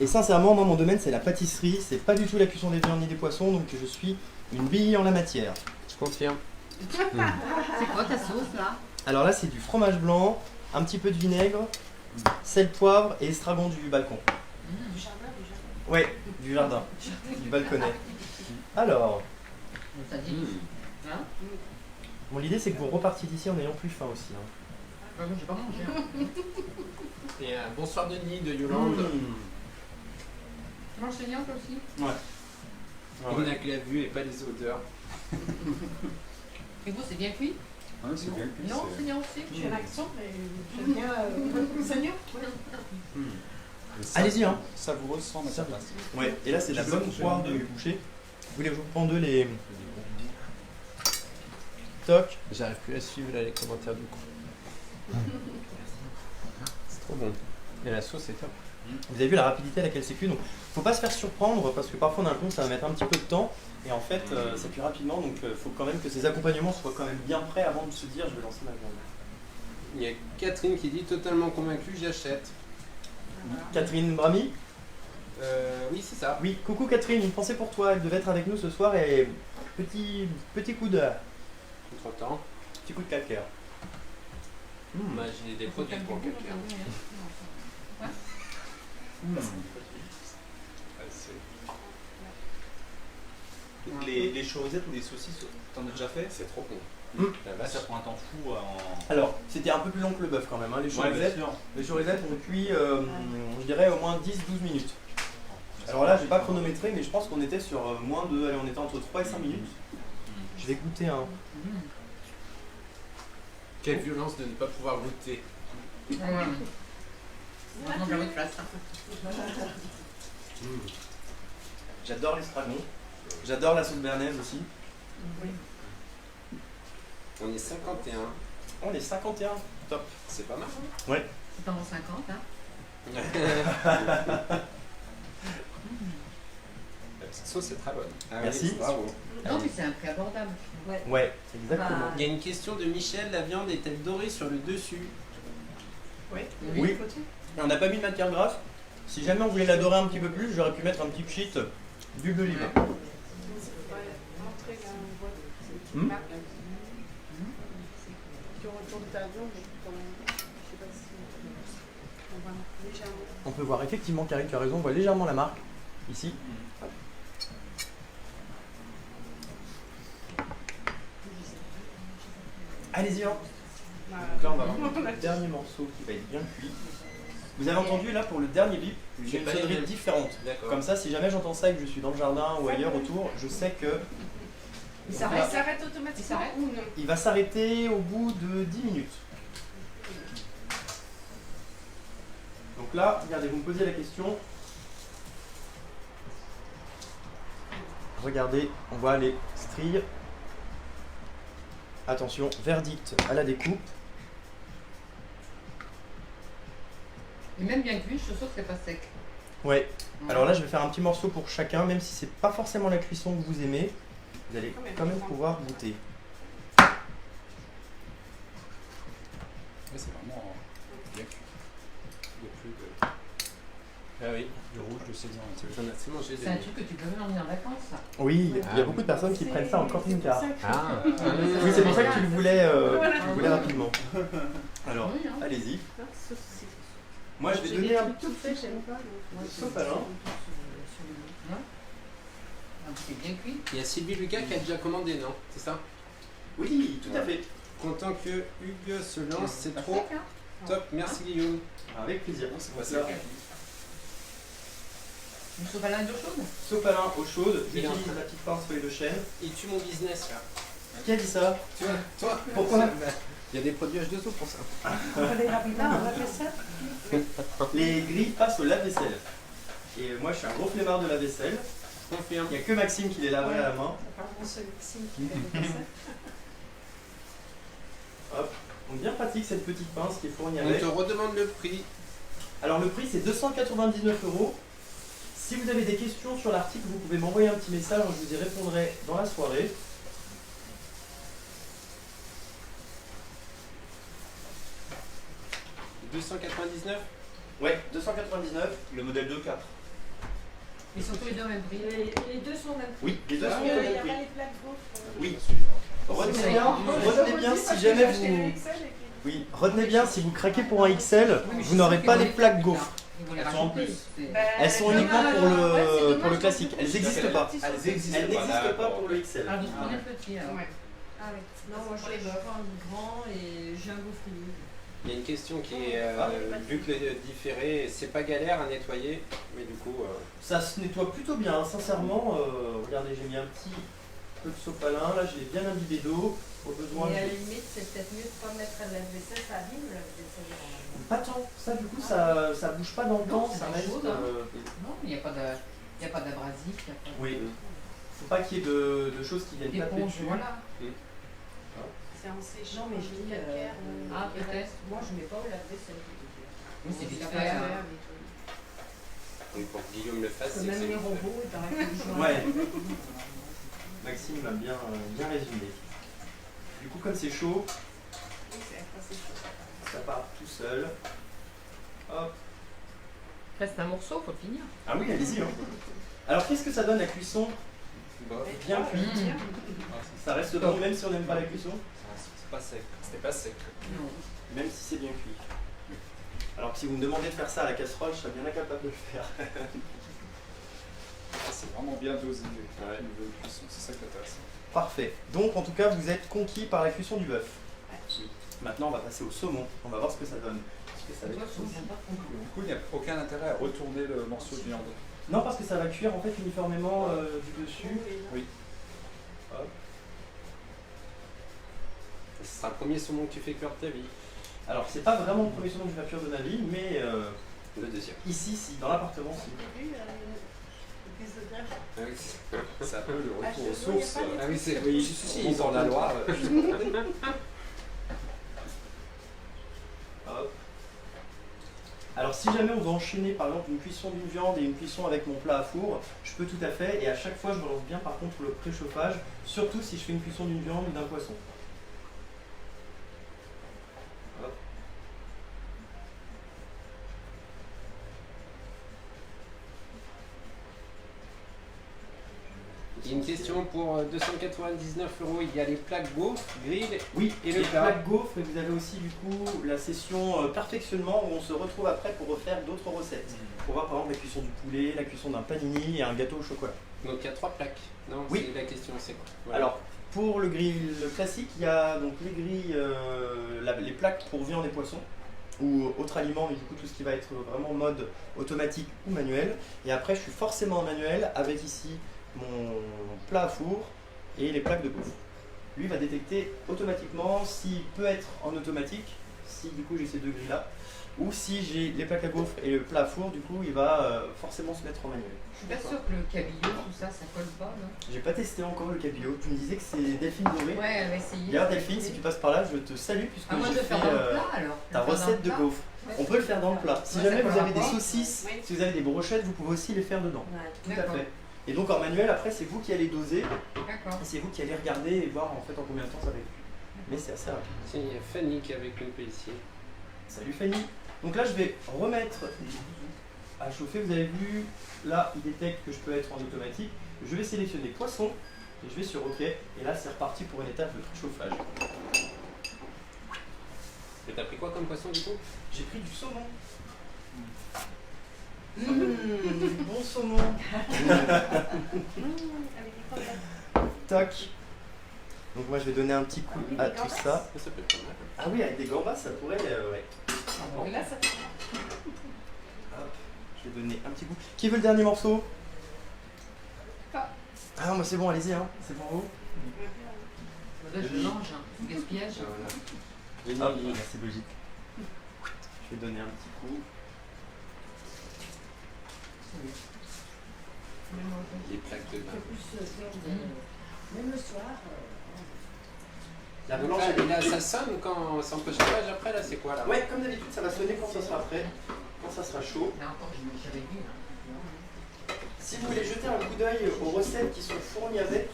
Et sincèrement, moi, mon domaine, c'est la pâtisserie. C'est pas du tout la cuisson des viandes ni des poissons. Donc, je suis une bille en la matière. Je confirme. C'est quoi ta sauce là? Alors là, c'est du fromage blanc, un petit peu de vinaigre, sel, poivre et estragon du balcon. Du jardin, du jardin. Ouais, du jardin, du balconnet. Alors, Ça dit. Hein? bon, l'idée, c'est que vous repartiez d'ici en ayant plus faim aussi. Hein. Bah, moi, j'ai pas mangé. Hein. Et bonsoir Denis de Yolande. Tu manges saignant toi aussi? On n'a que la vue et pas les odeurs. Et vous, c'est bien cuit? Ah, c'est bien cuit. Non, saignant aussi? Je fais l'accent, mais j'aime bien saignant. Allez-y, hein. Savoureux sans matière grasse. Ouais, et là, c'est de la bonne poire de boucher. Vous voulez que je vous prends deux les. Toc. J'arrive plus à suivre là, les commentaires du coup. C'est trop bon. Et la sauce est top. Vous avez vu la rapidité à laquelle c'est cuit, donc faut pas se faire surprendre parce que parfois on a l'impression que ça va mettre un petit peu de temps et en fait ça cuit rapidement, donc faut quand même que ces accompagnements soient quand même bien prêts avant de se dire je vais lancer ma viande. Il y a Catherine qui dit totalement convaincue, j'achète. Catherine Brami. Oui, c'est ça. Oui, coucou Catherine, une pensée pour toi, elle devait être avec nous ce soir et Petit coup de Entre-temps, calcaire. bah, j'ai des produits pour le calcaire. Les chorizettes ou les saucisses, t'en as déjà fait? C'est trop bon. La Là, vache. ça prend un temps fou en. Alors, c'était un peu plus long que le bœuf quand même. Hein. Les Ouais, bien chorizettes, sûr. on cuit, je dirais, au moins 10-12 minutes. Alors là, j'ai pas chronométré, mais je pense qu'on était sur moins de. Allez, on était entre 3 et 5 minutes. Je vais goûter un. Quelle violence de ne pas pouvoir goûter. J'adore l'estragon. J'adore la sauce béarnaise aussi. On est 51. On est 51. Top. C'est pas mal. C'est pas en 50, hein. La petite sauce est très bonne. Ah oui, Merci. bravo. Non, mais c'est un prix abordable. Ouais, exactement. Bah, Il y a une question de Michel, la viande est-elle dorée sur le dessus? Oui. Oui. Et on n'a pas mis de matière grasse. Si jamais on voulait la dorer un petit peu plus, j'aurais pu mettre un petit pchit d'huile d'olive. Hmm. Tu retournes ta viande, je sais pas si on va légèrement. On peut voir effectivement, Carrie, tu as raison, on voit légèrement la marque ici. Allez-y, hein. Donc là, on va avoir le dernier morceau qui va être bien cuit. Vous avez entendu là pour le dernier bip, j'ai une pas sonnerie les- différente. D'accord. Comme ça, si jamais j'entends ça et que je suis dans le jardin ou ailleurs autour, je sais que Il Il s'arrête. s'arrête automatiquement ou non? il va s'arrêter au bout de 10 minutes. Donc là, regardez, vous me posez la question. Regardez, on voit les stries. Attention, verdict à la découpe. Et même bien cuit, je suis sûre que c'est pas sec. Ouais, alors là je vais faire un petit morceau pour chacun, même si c'est pas forcément la cuisson que vous aimez, vous allez quand même pouvoir goûter. Ouais, c'est vraiment bien cuit. Il y a plus de... Ah oui, Du rouge, du saison. j'en ai assez mangé C'est un truc que tu peux même emmener en vacances, ça. Oui, il y a beaucoup de personnes qui prennent ça en camping-car. Ah, Oui, c'est pour ça que tu le voulais, rapidement. Alors, Oui, hein. allez-y. Moi je vais donner un tout fait, j'aime pas. sopalin. C'est bien cuit. il y a Sylvie Lucas qui a déjà commandé, non? C'est ça? Oui, tout à fait. Content que Hugues se lance, c'est Pas trop sec, hein. top, merci Guillaume. Avec plaisir. C'est quoi Ça. ça? Une sopalin d'eau chaude. Sopalin eau chaude, Il est en j'utilise la petite pince feuille de chêne. Il tue mon business là. Qui a dit ça? Tu vois, toi? Pourquoi? Il y a des produits H2O pour ça. on va aller rapidement, on va faire ça. Les grilles passent au lave-vaisselle. Et moi je suis un gros flemmard de la vaisselle. Confirme. Il n'y a que Maxime qui les laverait à la main. Apparemment, celui-ci qui fait ça. Hop. Donc bien pratique cette petite pince qui est fournie On avec. te redemande le prix. Alors le prix c'est 299 €. Si vous avez des questions sur l'article, vous pouvez m'envoyer un petit message, je vous y répondrai dans la soirée. « 299 » Ouais, 299. Le modèle 2.4. Ils sont tous les deux au même prix. Les deux sont au même prix. Oui, les deux Ah, sont Il au n'y même a prix. pas les plaques gaufres. Oui. C'est Retenez bien si jamais vous... Oui, retenez bien si vous craquez pour un XL, vous n'aurez pas les plaques gaufres. Elles sont en plus. Elles sont uniquement pour le classique. Elles n'existent pas. Elles existent Elles n'existent pas pour le XL. Ah, vous prenez le petit alors. Ouais. Ah oui. Non, moi je les veux pas en grand et j'ai un gaufrier. Il y a une question qui est, vu que le différé, c'est pas galère à nettoyer, mais du coup, Ça se nettoie plutôt bien, sincèrement. Regardez, j'ai mis un petit peu de sopalin. Là, je l'ai bien imbibé d'eau. Au besoin, Et à la limite, c'est peut-être mieux de ne pas mettre à la vaisselle, ça abîme la vaisselle. pas tant. Ça, du coup, ça bouge pas dans le Non, temps. c'est Ça pas reste. chaud, hein. Non, il n'y a pas d'abrasif. Il n'y a pas de... Oui. Faut pas qu'il y ait de choses qui viennent taper d'éponge, dessus. voilà. C'est en séchant. Non, mais je dis, Ah, peut-être. moi je mets pas au lave-vaisselle. Oui, c'est vite Ça fait. va hein. faire, donc pour que Guillaume le fasse, Parce c'est que que même c'est les robots, il paraît que les gens. Ouais. Maxime m'a bien résumé. Du coup, comme c'est chaud, Oui, c'est assez chaud. ça part tout seul. Hop. Reste un morceau, faut finir. Ah oui, allez-y. Hein. Alors, qu'est-ce que ça donne la cuisson bien cuit. Ça reste bon même si on n'aime pas la cuisson, C'est pas sec. C'était pas sec. Non. même si c'est bien cuit. Alors que si vous me demandez de faire ça à la casserole, je serais bien incapable de le faire. C'est vraiment bien dosé. Ouais, niveau cuisson, c'est ça qui est intéressant. Parfait. Donc en tout cas, vous êtes conquis par la cuisson du bœuf. Maintenant, on va passer au saumon. On va voir ce que ça donne. Parce que ça va Toi, être je trouve sympa. Du coup, il n'y a aucun intérêt à retourner le morceau de viande. Non, parce que ça va cuire en fait uniformément du dessus. Oui. Hop. Ce sera le premier saumon que tu fais cuire de ta vie. Alors, c'est pas vraiment le premier saumon que je vais cuire de ma vie, mais Le deuxième. ici, si, dans l'appartement, si. Ah oui, C'est un peu le Ah, retour je aux vois, il y a sources. pas de- ah oui, c'est. Oui, Si, on ils ont la Loire. Hop. Alors si jamais on veut enchaîner par exemple une cuisson d'une viande et une cuisson avec mon plat à four, je peux tout à fait, et à chaque fois je relance bien par contre le préchauffage, surtout si je fais une cuisson d'une viande ou d'un poisson. Hop. Il y a une question pour 299 €. Il y a les plaques gaufres, grill Oui, et et le le plat. plat gaufre, et vous avez aussi du coup la session perfectionnement où on se retrouve après pour refaire d'autres recettes. Pour voir par exemple la cuisson du poulet, la cuisson d'un panini et un gâteau au chocolat. Donc il y a 3 plaques. Non, Oui. c'est la question, c'est quoi? Voilà. Alors, pour le grill classique, il y a donc les grilles, les plaques pour viande et poisson, ou autres aliments, mais du coup tout ce qui va être vraiment mode automatique ou manuel. Et après, je suis forcément en manuel avec ici mon plat à four et les plaques de gaufre. Lui va détecter automatiquement s'il peut être en automatique, si du coup j'ai ces deux grilles là, ou si j'ai les plaques à gaufre et le plat à four, du coup il va forcément se mettre en manuel. Je suis pas sûre que le cabillaud, tout ça, ça colle pas, non? J'ai pas testé encore le cabillaud, tu me disais que c'est Delphine Doré. Ouais, elle va essayer. Regarde Delphine, si tu passes par là, je te salue puisque Ah, moi, je j'ai vais fait faire dans le plat alors. ta Je vais faire dans recette le de plat. gaufres. Ouais. On peut le faire dans le plat. Si Ouais, jamais ça vous avez des collera pas. saucisses, Oui. si vous avez des brochettes, vous pouvez aussi les faire dedans. Tout à D'accord. fait. Et donc en manuel, après, c'est vous qui allez doser D'accord. et c'est vous qui allez regarder et voir en fait en combien de temps ça va être cuit. Mais c'est assez rapide. Tiens, il y a Fanny qui est avec nous ici. Salut Fanny. Donc là, je vais remettre à chauffer. Vous avez vu, là, il détecte que je peux être en automatique. Je vais sélectionner poisson et je vais sur OK. Et là, c'est reparti pour une étape de chauffage. Et t'as pris quoi comme poisson du coup? J'ai pris du saumon. Bon saumon. Toc. Donc moi je vais donner un petit coup à tout ça. Ça peut être pas mal. Ah oui, avec des gambas ça pourrait... ouais. Donc là, ça Hop. Je vais donner un petit coup. Qui veut le dernier morceau? Ah moi c'est bon, allez-y hein. C'est pour vous. Là, je mange, hein. Du gaspillage. Hop, merci Brigitte. Je vais donner un petit coup. Les plaques de bain. Même le soir. La Donc blanche, là, elle est- et là, ça sonne quand c'est en préchauffage après là, c'est quoi là? Ouais, comme d'habitude, ça va sonner quand ça sera prêt, quand ça sera chaud. Là encore, j'avais vu. Hein. Si vous voulez jeter un coup d'œil aux recettes qui sont fournies avec,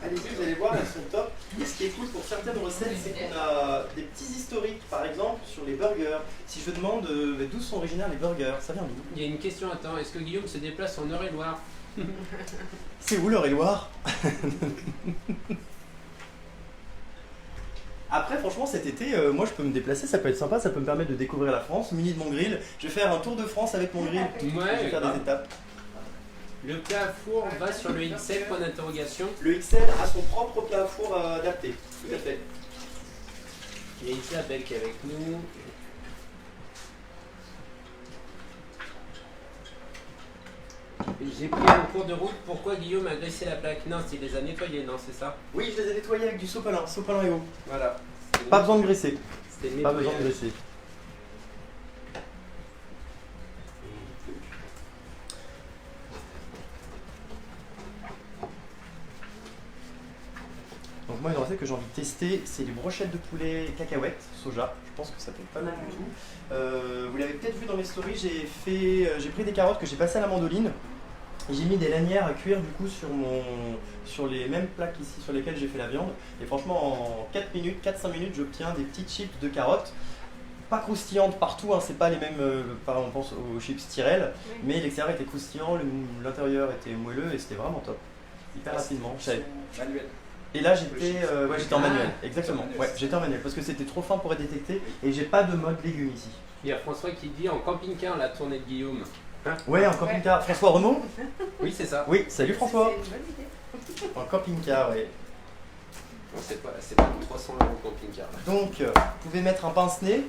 allez-y, vous allez voir, elles sont top. Et ce qui est cool pour certaines recettes, c'est qu'on a des petits historiques, par exemple, sur les burgers. Si je demande d'où sont originaires les burgers, ça vient d'où? Il y a une question, attends, est-ce que Guillaume se déplace en Eure-et-Loire? C'est où l'Eure-et-Loire? Après, franchement, cet été, moi je peux me déplacer, ça peut être sympa, ça peut me permettre de découvrir la France, muni de mon grill. Je vais faire un tour de France avec mon grill. Je vais faire des étapes. Le plat à four va sur le XL, point d'interrogation. Le XL a son propre plat à four adapté, tout à fait. Il y a Isabelle qui est avec nous. J'ai pris en cours de route pourquoi Guillaume a graissé la plaque. Non, il les a nettoyés, non, c'est ça? Oui, je les ai nettoyés avec du sopalin et eau. Voilà. Pas besoin de graisser. C'était Pas nettoyé. besoin de graisser. Donc moi une recette que j'ai envie de tester, c'est les brochettes de poulet cacahuètes, soja. Je pense que ça peut être pas mal du tout. Vous l'avez peut-être vu dans mes stories, j'ai pris des carottes que j'ai passées à la mandoline. Et j'ai mis des lanières à cuire du coup sur les mêmes plaques ici sur lesquelles j'ai fait la viande. Et franchement en 4-5 minutes j'obtiens des petites chips de carottes. Pas croustillantes partout, hein, c'est pas les mêmes, on pense aux chips Tyrell, mais l'extérieur était croustillant, l'intérieur était moelleux et c'était vraiment top. hyper rapidement. Manuel. Et là j'étais j'étais en manuel, exactement. Ouais, j'étais en manuel parce que c'était trop fin pour être détecté et j'ai pas de mode légumes ici. Il y a François qui dit en camping-car la tournée de Guillaume. Ouais, en camping-car. François Renaud? Oui, c'est ça. Oui, salut François. C'est une bonne idée. En camping-car, ouais. Non, c'est pas 300 € le camping-car. Là. Donc, vous pouvez mettre un pince-nez.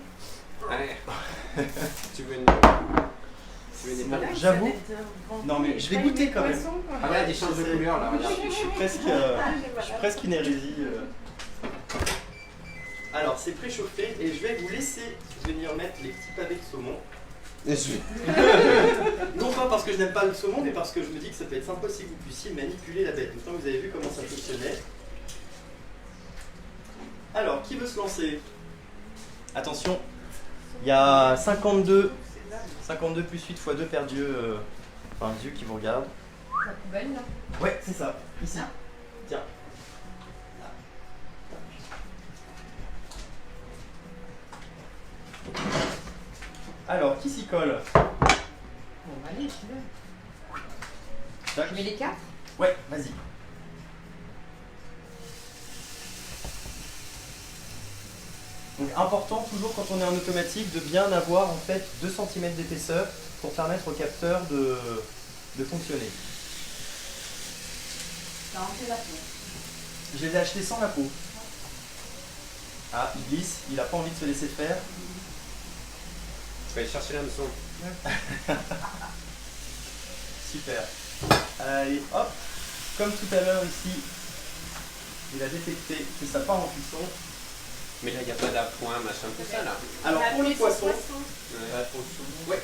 Allez. Tu veux une Bon, Là, j'avoue. ça va être un grand Non, mais prix. je vais Pas goûter une quand même. poisson, quoi. Ah regarde, il change de couleur là, regarde. Je suis presque, je suis presque une hérésie. Alors, c'est préchauffé et je vais vous laisser venir mettre les petits pavés de saumon. Non pas parce que je n'aime pas le saumon, mais parce que je me dis que ça peut être sympa aussi que vous puissiez manipuler la bête. Maintenant, vous avez vu comment ça fonctionnait. Alors, qui veut se lancer? Attention, il y a 52 plus 8 x 2 paires d'yeux, enfin yeux qui vous regardent. La poubelle, là. Ouais, c'est ça, ici. Ah. Tiens. Alors, qui s'y colle? Bon, allez, je suis là. Tac. Je mets les 4. Ouais, vas-y. Donc important toujours quand on est en automatique de bien avoir en fait 2 cm d'épaisseur pour permettre au capteur de fonctionner. T'as enlevé la peau. Je les ai achetés sans la peau. Ah, il glisse, il a pas envie de se laisser faire. Je vais aller chercher l'hameçon. Super. Allez, hop. Comme tout à l'heure ici, il a détecté que ça part en cuisson. Mais là, il n'y a pas d'appoint, machin, tout ça là. Alors pour le poisson, Ouais. ouais,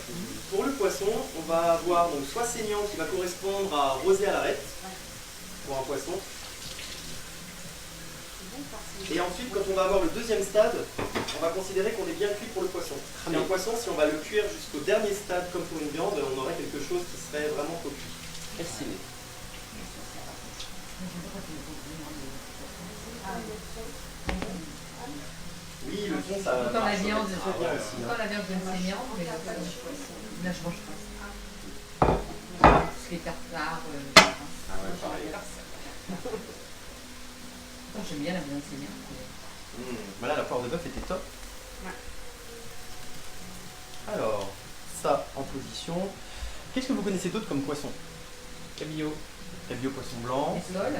pour le poisson, on va avoir donc soit saignant qui va correspondre à rosé à l'arête pour un poisson. Et ensuite, quand on va avoir le deuxième stade, on va considérer qu'on est bien cuit pour le poisson. Et un poisson, si on va le cuire jusqu'au dernier stade comme pour une viande, on aurait quelque chose qui serait vraiment trop cuit. Fasciné. Oui, le fond, ça Autant la marche viande, très bien aussi. autant Hein. la viande j'aime saignante, mais là, je mange pas. Tout ce qui est tartare, Ah ouais, pareil. j'aime bien la viande saignante. Voilà, la poire de bœuf était top. Ouais. Alors, ça en position. Qu'est-ce que vous connaissez d'autre comme poisson? Cabillaud. Cabillaud, poisson blanc. Les sols,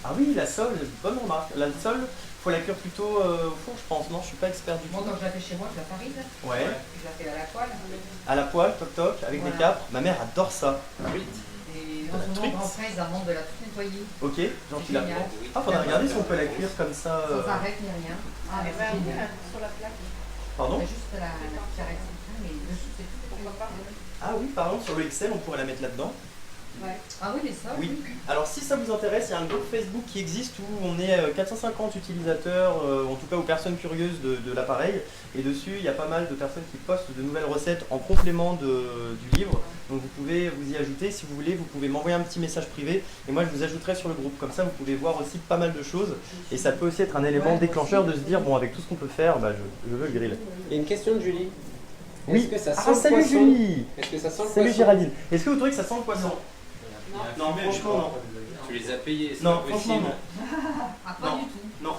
Ah oui, la sole, bonne remarque. La sole, faut la cuire plutôt au four, je pense. Non, je suis pas expert du moi tout. quand je la fais chez moi, je la farine, Ouais. je la fais à la poêle. À la poêle, toc toc, avec des Voilà. capres. Ma mère adore ça. Et en ce moment, Truite. grand frère, ils demandent de la tout nettoyer. Ok, genre tu C'est la génial. Ah, faudrait regarder si on peut la cuire comme ça. Sans arrêt ni rien. Ah, mais Elle c'est va génial. sur la plaque. Pardon? C'est juste la petite arrêt. Mais dessous, c'est tout. Pourquoi pas? Ah oui, par exemple, sur le Excel, on pourrait la mettre là-dedans. Ouais. Ah oui, les sols. Oui. Alors si ça vous intéresse, il y a un groupe Facebook qui existe où on est 450 utilisateurs, en tout cas aux personnes curieuses de l'appareil. Et dessus, il y a pas mal de personnes qui postent de nouvelles recettes en complément du livre. Donc vous pouvez vous y ajouter. Si vous voulez, vous pouvez m'envoyer un petit message privé. Et moi, je vous ajouterai sur le groupe. Comme ça, vous pouvez voir aussi pas mal de choses. Et ça peut aussi être un élément déclencheur de se dire, bon, avec tout ce qu'on peut faire, bah, je veux le grill. Il y a une question de Julie. Oui. Est-ce que ça sent Ah, le salut poisson? Julie! Est-ce que ça sent le Salut poisson? Géraldine. Est-ce que vous trouvez que ça sent le poisson? Non. Non, franchement, non. Tu les as payés, c'est Non, pas franchement, possible. non. Ah, pas Non. du tout. Non.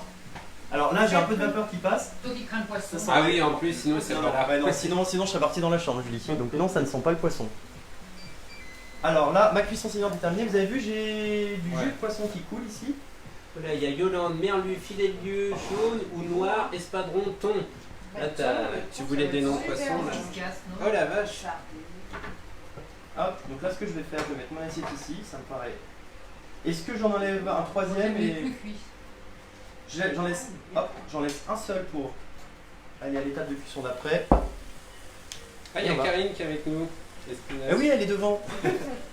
Alors là, j'ai un peu de vapeur qui passe. Plutôt qu'il craint le poisson. Ça sent- Ah oui, en plus, sinon c'est Non, pas non, là. ouais, non, sinon je serais parti dans la chambre, Julie. Donc non, ça ne sent pas le poisson. Alors là, ma cuisson saignante est terminée. Vous avez vu, j'ai du jus de poisson qui coule ici. Voilà, il y a Yolande, merlu, filet de lieu, jaune ou noir, espadron, thon. Là, tu voulais des noms de poissons là. Discasse, non? Oh la vache. Hop, donc là, ce que je vais faire, je vais mettre mon assiette ici, ça me paraît. Est-ce que j'en enlève un troisième Mais et plus cuit. j'en laisse, hop, j'en laisse un seul pour aller à l'étape de cuisson d'après. Ah, il y a On va. Karine qui est avec nous. Espinasse. Ah oui, elle est devant.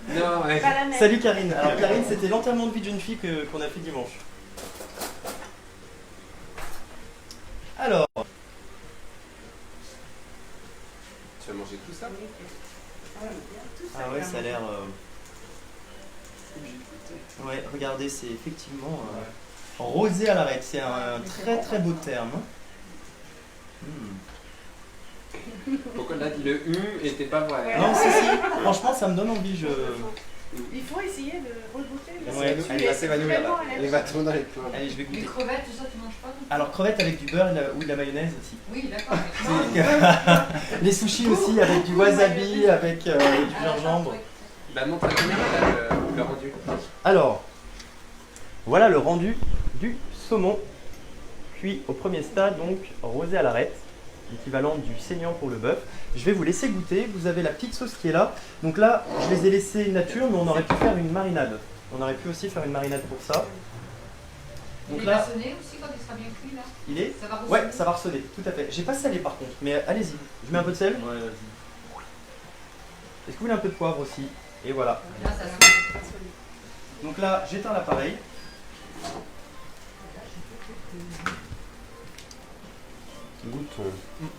Non, ouais. Pas la même. Salut Karine. Alors Karine, c'était l'enterrement de vie d'une fille qu'on a fait dimanche. Alors, Tu vas manger tout ça? ah ouais, ça a l'air. Ouais, regardez, c'est effectivement rosé à l'arête. C'est un très très beau terme. Pourquoi là, le était pas vrai? Non, si, si, franchement, ça me donne envie. Il faut essayer de regoûter. parce Ouais, que tu elle es va s'évanouir, vraiment là. à l'aise. Les bâtons dans les plans. Allez, je vais Les goûter. crevettes, tout ça, tu manges pas non plus. Alors, crevettes avec du beurre ou de la mayonnaise aussi. Oui, d'accord. mais Les sushis aussi avec du wasabi, avec du gingembre. Bah montre à la caméra là, le rendu. Alors, voilà le rendu du saumon cuit au premier stade, donc rosé à l'arête, l'équivalent du saignant pour le bœuf. Je vais vous laisser goûter, vous avez la petite sauce qui est là. Donc là, je les ai laissés nature, mais on aurait pu faire une marinade. On aurait pu aussi faire une marinade pour ça. Donc il va là, sonner aussi quand il sera bien cuit là. il est... Ça va ressonner. Ouais, ça va ressonner, tout à fait. J'ai pas salé par contre, mais allez-y. Je mets un peu de sel. Ouais, vas-y. Est-ce que vous voulez un peu de poivre aussi? Et voilà. Là, ça sonne. Donc là, j'éteins l'appareil. Goûtons.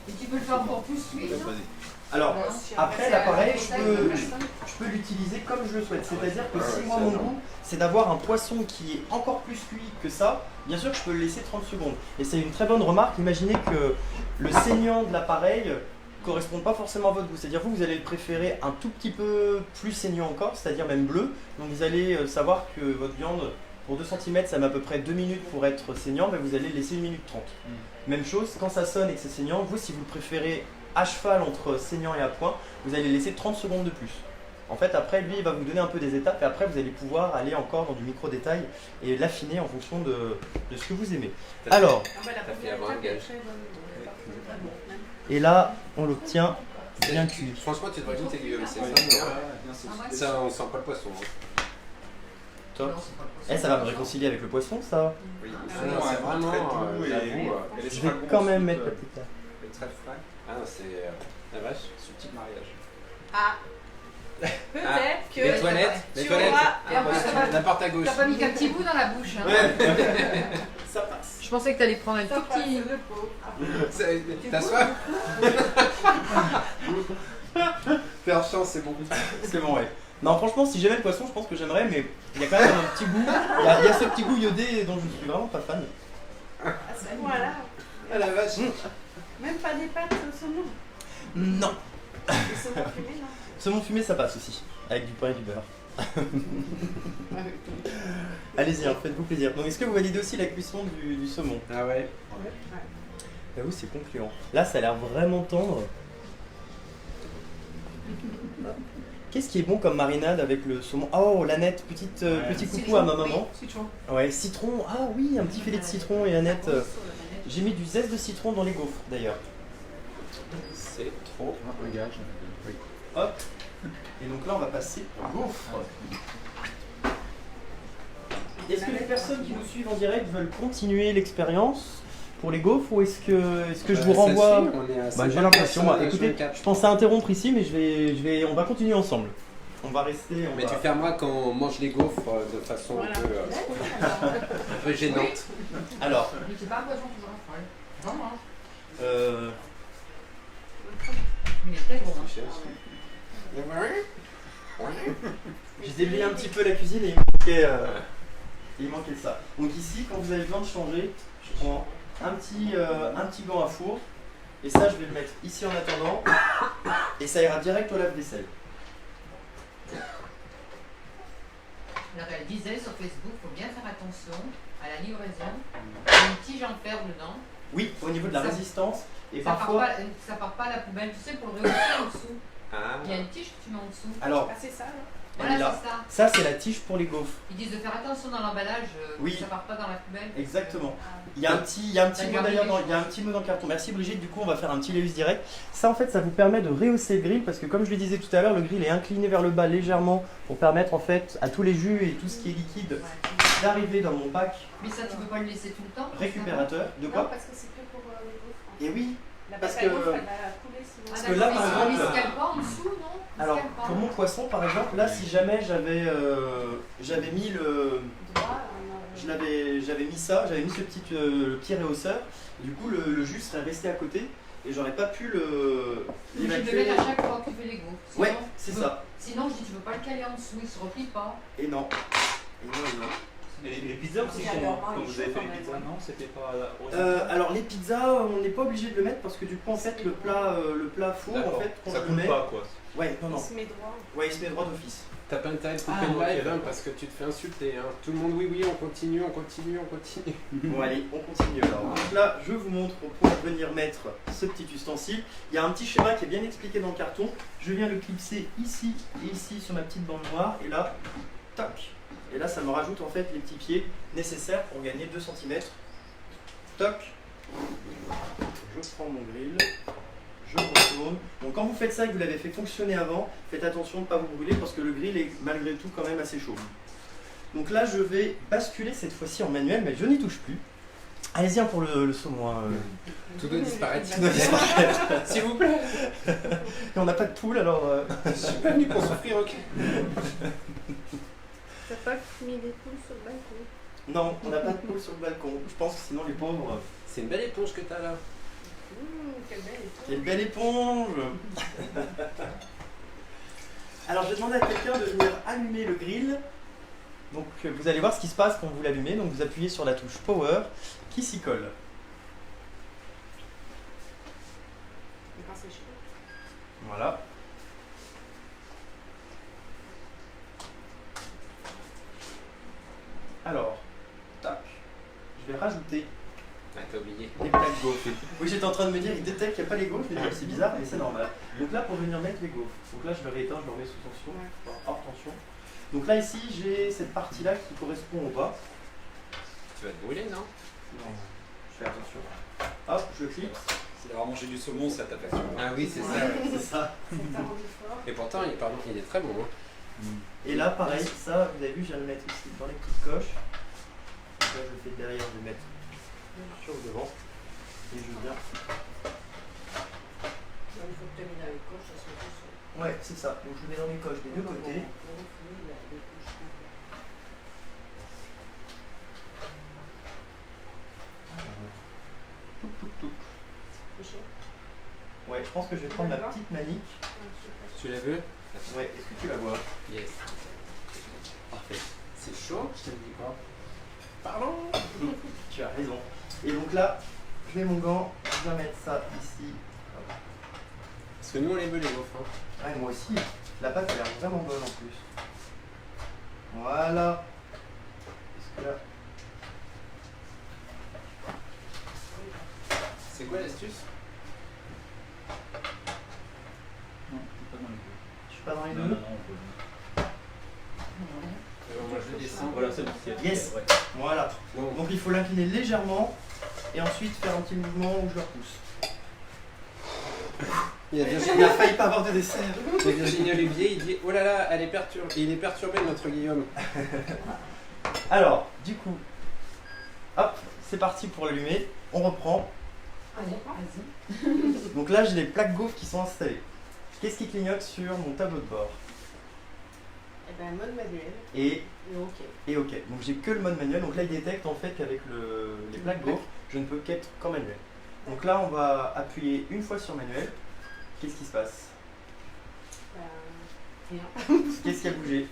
Et tu peux le faire encore plus cuit. non Vas-y. Alors, Ouais. après C'est l'appareil, à la bouteille, je peux l'utiliser comme je le souhaite. C'est-à-dire que si moi mon goût, c'est d'avoir un poisson qui est encore plus cuit que ça, bien sûr que je peux le laisser 30 secondes. Et c'est une très bonne remarque. Imaginez que le saignant de l'appareil ne correspond pas forcément à votre goût. C'est-à-dire vous allez le préférer un tout petit peu plus saignant encore, c'est-à-dire même bleu. Donc vous allez savoir que votre viande, pour 2 cm, ça met à peu près 2 minutes pour être saignant, mais vous allez laisser 1 minute 30. Même chose, quand ça sonne et que c'est saignant, vous, si vous le préférez à cheval entre saignant et à point, vous allez laisser 30 secondes de plus. En fait, après, lui, il va vous donner un peu des étapes et après, vous allez pouvoir aller encore dans du micro-détail et l'affiner en fonction de ce que vous aimez. Alors, Ah bah, la T'as fait première avant un étape est gage. très bonne. et là, on l'obtient bien cuit. Franchement, tu devrais goûter Guillaume, c'est Ouais, ça. bien sûr. Ah ouais. Ça, on sent pas le poisson. hein. Top. Non, c'est pas possible. Eh, ça va me réconcilier avec le poisson, ça. Oui, Ah, c'est ouais, vraiment. très doux et- j'avoue, et les Je vais fragments quand même ensuite, mettre la petite là. le très frais. Ah non, c'est la vache. Subtil mariage. Ah, peut-être que Les toilettes, tu les toilettes. auras- Et en plus, Ah, n'importe à gauche. t'as pas mis qu'un petit bout dans la bouche. Hein. Ça passe. Je pensais que t'allais prendre un Ça tout passe petit. le pot. T'as soif? Fais en chance, c'est bon. C'est bon, ouais. Non, franchement, si j'aimais le poisson, je pense que j'aimerais, mais il y a quand même un petit goût. Il y a ce petit goût iodé dont je suis vraiment pas fan. Ah, voilà, Ah la vache. même pas des pâtes au saumon. Non. Le saumon fumé, non. Saumon fumé, ça passe aussi, avec du pain et du beurre. Allez-y, hein, faites-vous plaisir. Donc, est-ce que vous validez aussi la cuisson du saumon? Ah ouais. J'avoue, c'est concluant. Là, ça a l'air vraiment tendre. Qu'est-ce qui est bon comme marinade avec le saumon? Oh, l'Annette, petit coucou à ma maman. Citron. Ouais, citron. Ah oui, un petit filet de citron et Annette. J'ai mis du zeste de citron dans les gaufres d'ailleurs. C'est trop. Un gage. Oui. Hop. Et donc là, on va passer aux gaufres. Est-ce que les personnes qui nous suivent en direct veulent continuer l'expérience pour les gaufres ou est-ce que je vous renvoie? Bah, j'ai l'impression. Écoutez, je pensais interrompre ici, mais on va continuer ensemble. On va rester. Mais tu fermeras quand on mange les gaufres de façon Voilà. un peu gênante. Alors, Mais c'est pas un poisson toujours en folle. Non, mange. Mais il est très bon. Hein. j'ai déblayé un petit peu la cuisine et il manquait ça. Donc ici, quand vous avez besoin de changer, je prends un petit gant à four et ça, je vais le mettre ici en attendant et ça ira direct au lave-vaisselle. Alors elle disait sur Facebook, faut bien faire attention à la livraison. Il y a une tige en fer dedans. Oui, au niveau de la Ça- résistance et Ça parfois. part pas à la poubelle, tu sais, pour le rehausser en dessous. Ah. Il y a une tige que tu mets en dessous. Alors, Ah, c'est ça, là. elle est Voilà, là. c'est ça. Ça, c'est la tige pour les gaufres. Ils disent de faire attention dans l'emballage, Oui. que ça part pas dans la poubelle. Exactement. Il y a un petit mot d'ailleurs il y a un petit mot dans le carton. Merci Brigitte, du coup on va faire un petit laïus direct. Ça en fait ça vous permet de rehausser le grill parce que comme je le disais tout à l'heure, le grill est incliné vers le bas légèrement pour permettre en fait à tous les jus et tout ce qui est liquide Ouais. d'arriver dans mon bac Mais ça, tu peux pas le laisser tout le temps. récupérateur. De Non, quoi? parce que c'est que pour les gaufres. Et oui, La parce pâte à que- gaufres, elle va couler sinon. Ah, Parce d'accord, que là, mais par si on exemple- l'escale pas en dessous, non? On alors l'escale pas. pour mon poisson par exemple, là si jamais j'avais mis le. Droit, J'avais mis ça, j'avais mis ce petit, le petit réhausseur, du coup le jus serait resté à côté et j'aurais pas pu Tu le l'évacuer. mets à chaque fois que tu fais les gaufres. Sinon, Ouais, c'est tu veux- ça. Sinon, je dis, tu veux pas le caler en dessous, il se replie pas. Et non. Et non, et non. Et les pizzas aussi, quand vous avez fait les pizzas, non? C'était pas. Alors les pizzas, on n'est pas obligé de le mettre parce que du coup en fait le plat four en D'accord. fait quand Ça je le coule mets, pas quoi. Ouais, non, Il non. se met droit. Ouais, il se met droit d'office. T'as pas intérêt de couper Ah, le ok. live hein, parce que tu te fais insulter. Hein. Tout le monde, oui, oui, on continue, on continue, on continue. Bon, allez, on continue alors. Donc là, je vous montre pour venir mettre ce petit ustensile. Il y a un petit schéma qui est bien expliqué dans le carton. Je viens le clipser ici et ici sur ma petite bande noire. Et là, tac. Et là, ça me rajoute en fait les petits pieds nécessaires pour gagner 2 cm. Toc. Je prends mon grill. Je retourne. Donc quand vous faites ça et que vous l'avez fait fonctionner avant, faites attention de ne pas vous brûler parce que le grill est malgré tout quand même assez chaud. Donc là, je vais basculer cette fois-ci en manuel, mais je n'y touche plus. Allez-y hein, pour le saumon. Hein. Tout doit disparaître. Tout doit disparaître. S'il vous plaît. Et on n'a pas de poule alors. Je suis pas venu pour souffrir, ok. T'as pas mis des poules sur le balcon? Non, on n'a pas de poule sur le balcon. Je pense que sinon les pauvres. C'est une belle éponge que t'as là. Quelle belle étoile. Quelle belle éponge. Alors je vais demander à quelqu'un de venir allumer le grill. Donc vous allez voir ce qui se passe quand vous l'allumez. Donc vous appuyez sur la touche Power qui s'y colle. Et quand c'est chaud. Voilà. Alors, tac. Je vais rajouter Ah, t'as oublié. les plaques gaufres. Oui, j'étais en train de me dire, il détecte qu'il n'y a pas les gaufres. Je me dis, c'est bizarre, mais c'est normal. Donc là, pour venir mettre les gaufres. Donc là, je le rééteins, je le remets sous tension, hors tension. Donc là, ici, j'ai cette partie-là qui correspond au bas. Tu vas te brûler, non? Non, je fais attention. Hop, je clique. C'est d'avoir mangé du saumon, ça t'affectionne. Ah oui, c'est ça. C'est ça. Ça t'a rendu fort. Et pourtant, il est très bon. Hein. Et là, pareil, ça, vous avez vu, je viens de le mettre ici dans les petites coches. Donc là, je fais derrière, je vais mettre sur le devant. Et je viens. Il faut que tu aies mis dans les coches, ça se met tout seul. Ouais, c'est ça. Donc je mets dans les coches des deux côtés. Touc, touc, touc. C'est chaud. Ouais, je pense que je vais prendre ma petite manique. Tu l'as vu? Ouais, est-ce que tu la vois? Yes. Parfait. C'est chaud, je te le dis pas. Pardon? Tu as raison. Et donc là, je mets mon gant, je viens mettre ça ici. Parce que nous, on les veut, les gaufres. Hein. Ouais, moi aussi. La pâte a l'air vraiment bonne en plus. Voilà. Est-ce que là. C'est quoi l'astuce? Non, c'est pas dans les deux. Je suis pas dans les Non, deux? non, non, on peut. Moi, je le descends. Voilà, c'est bon. Yes. Ouais. Voilà. Bon. Donc il faut l'incliner légèrement et ensuite faire un petit mouvement où je le repousse. Il y a Il a failli pas avoir de dessert. Virginie Olivier, il dit oh là là, elle est perturbée. Il est perturbé, notre Guillaume. Alors, du coup, hop, c'est parti pour l'allumer. On reprend. Allez, vas-y. Donc là, j'ai les plaques gaufres qui sont installées. Qu'est-ce qui clignote sur mon tableau de bord? Eh ben, mode manuel. Et Et ok. OK. Donc j'ai que le mode manuel. Donc là, il détecte en fait qu'avec les plaques gaufres, je ne peux qu'être qu'en manuel. Donc là, on va appuyer une fois sur manuel. Qu'est-ce qui se passe? Rien. Qu'est-ce qui a bougé?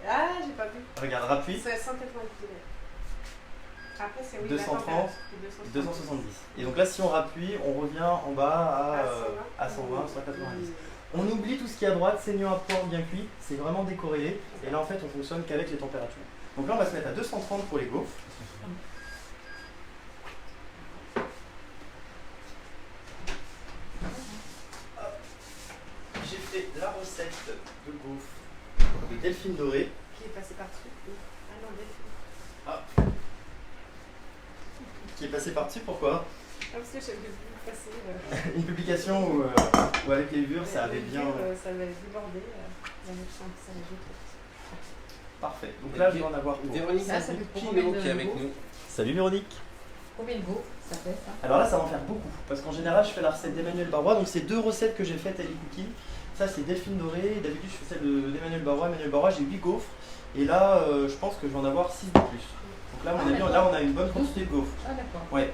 Ah, j'ai pas vu. Regarde, rappuie. C'est à 190 km. Après, c'est oui, 230, la température. 270. Et donc là, si on rappuie, on revient en bas À à 120, 190. On oublie tout ce qui est à droite, saignant à poire bien cuit, c'est vraiment décorrélé. Et là, en fait, on fonctionne qu'avec les températures. Donc là, on va se mettre à 230 pour les gaufres. Hop. J'ai fait la recette de gaufres de Delphine Doré. Qui est passé par-dessus. Ah non, Delphine. Hop. Qui est passé par-dessus, pourquoi? Ah, parce que j'avais vu passer. Une publication où avec les levures, ça avait bien. Ça avait débordé. La médecin, ça avait jeté. Parfait. Donc là, je vais en avoir pour. Véronique Ça fait pour Pinault combien qui est de avec gaufres? nous. Salut Véronique. Combien de gaufres ça fait ça? Alors là, ça va en faire beaucoup. Parce qu'en général, je fais la recette d'Emmanuel Barrois. Donc, c'est 2 recettes que j'ai faites à Cooking. Ça, c'est Delphine Doré. D'habitude, je fais celle d'Emmanuel Barrois. Emmanuel Barrois, j'ai 8 gaufres. Et là, je pense que je vais en avoir 6 de plus. Donc là, à mon avis, là, on a une bonne quantité de gaufres. Ah, d'accord. Ouais.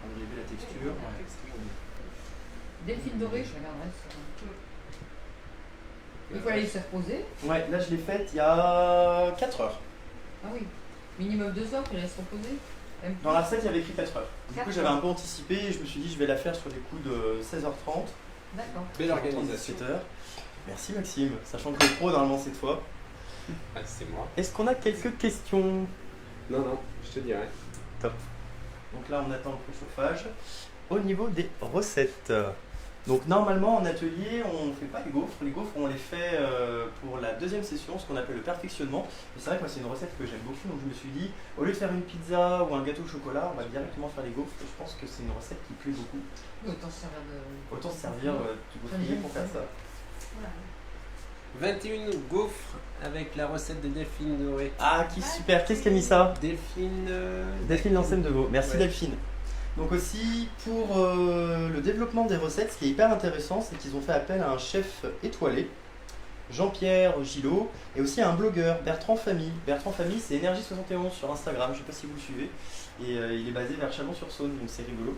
Vous avez vu la texture? Delphine Doré, je regarderai sur. Il faut la laisser reposer. Ouais, là, je l'ai faite il y a 4 heures. Ah oui. Minimum 2 heures, tu la laisses reposer. Dans la recette, il y avait écrit 4 heures. Du coup, j'avais un peu anticipé et je me suis dit, je vais la faire sur des coups de 16h30. D'accord. Belle organisation. 17h. Merci Maxime, sachant que le pro, normalement, c'est toi. Ah, c'est moi. Est-ce qu'on a quelques questions? Non, je te dirai. Top. Donc là, on attend le préchauffage. Au niveau des recettes, donc normalement en atelier, on ne fait pas les gaufres. Les gaufres, on les fait pour la deuxième session, ce qu'on appelle le perfectionnement. Et c'est vrai que moi, c'est une recette que j'aime beaucoup, donc je me suis dit, au lieu de faire une pizza ou un gâteau au chocolat, on va directement faire les gaufres. Et je pense que c'est une recette qui plaît beaucoup. Autant se servir de. Autant se servir du gaufrier pour faire ça. 21 gaufres avec la recette de Delphine Doré. Ah, qui super. Qu'est-ce qui a mis ça? Delphine. Delphine Lancem de Vaux. Merci Ouais. Delphine. Donc aussi pour le développement des recettes, ce qui est hyper intéressant, c'est qu'ils ont fait appel à un chef étoilé, Jean-Pierre Gillot, et aussi à un blogueur, Bertrand Famille. Bertrand Famille, c'est Énergie71 sur Instagram, je ne sais pas si vous le suivez, et il est basé vers Chalon-sur-Saône, donc c'est rigolo.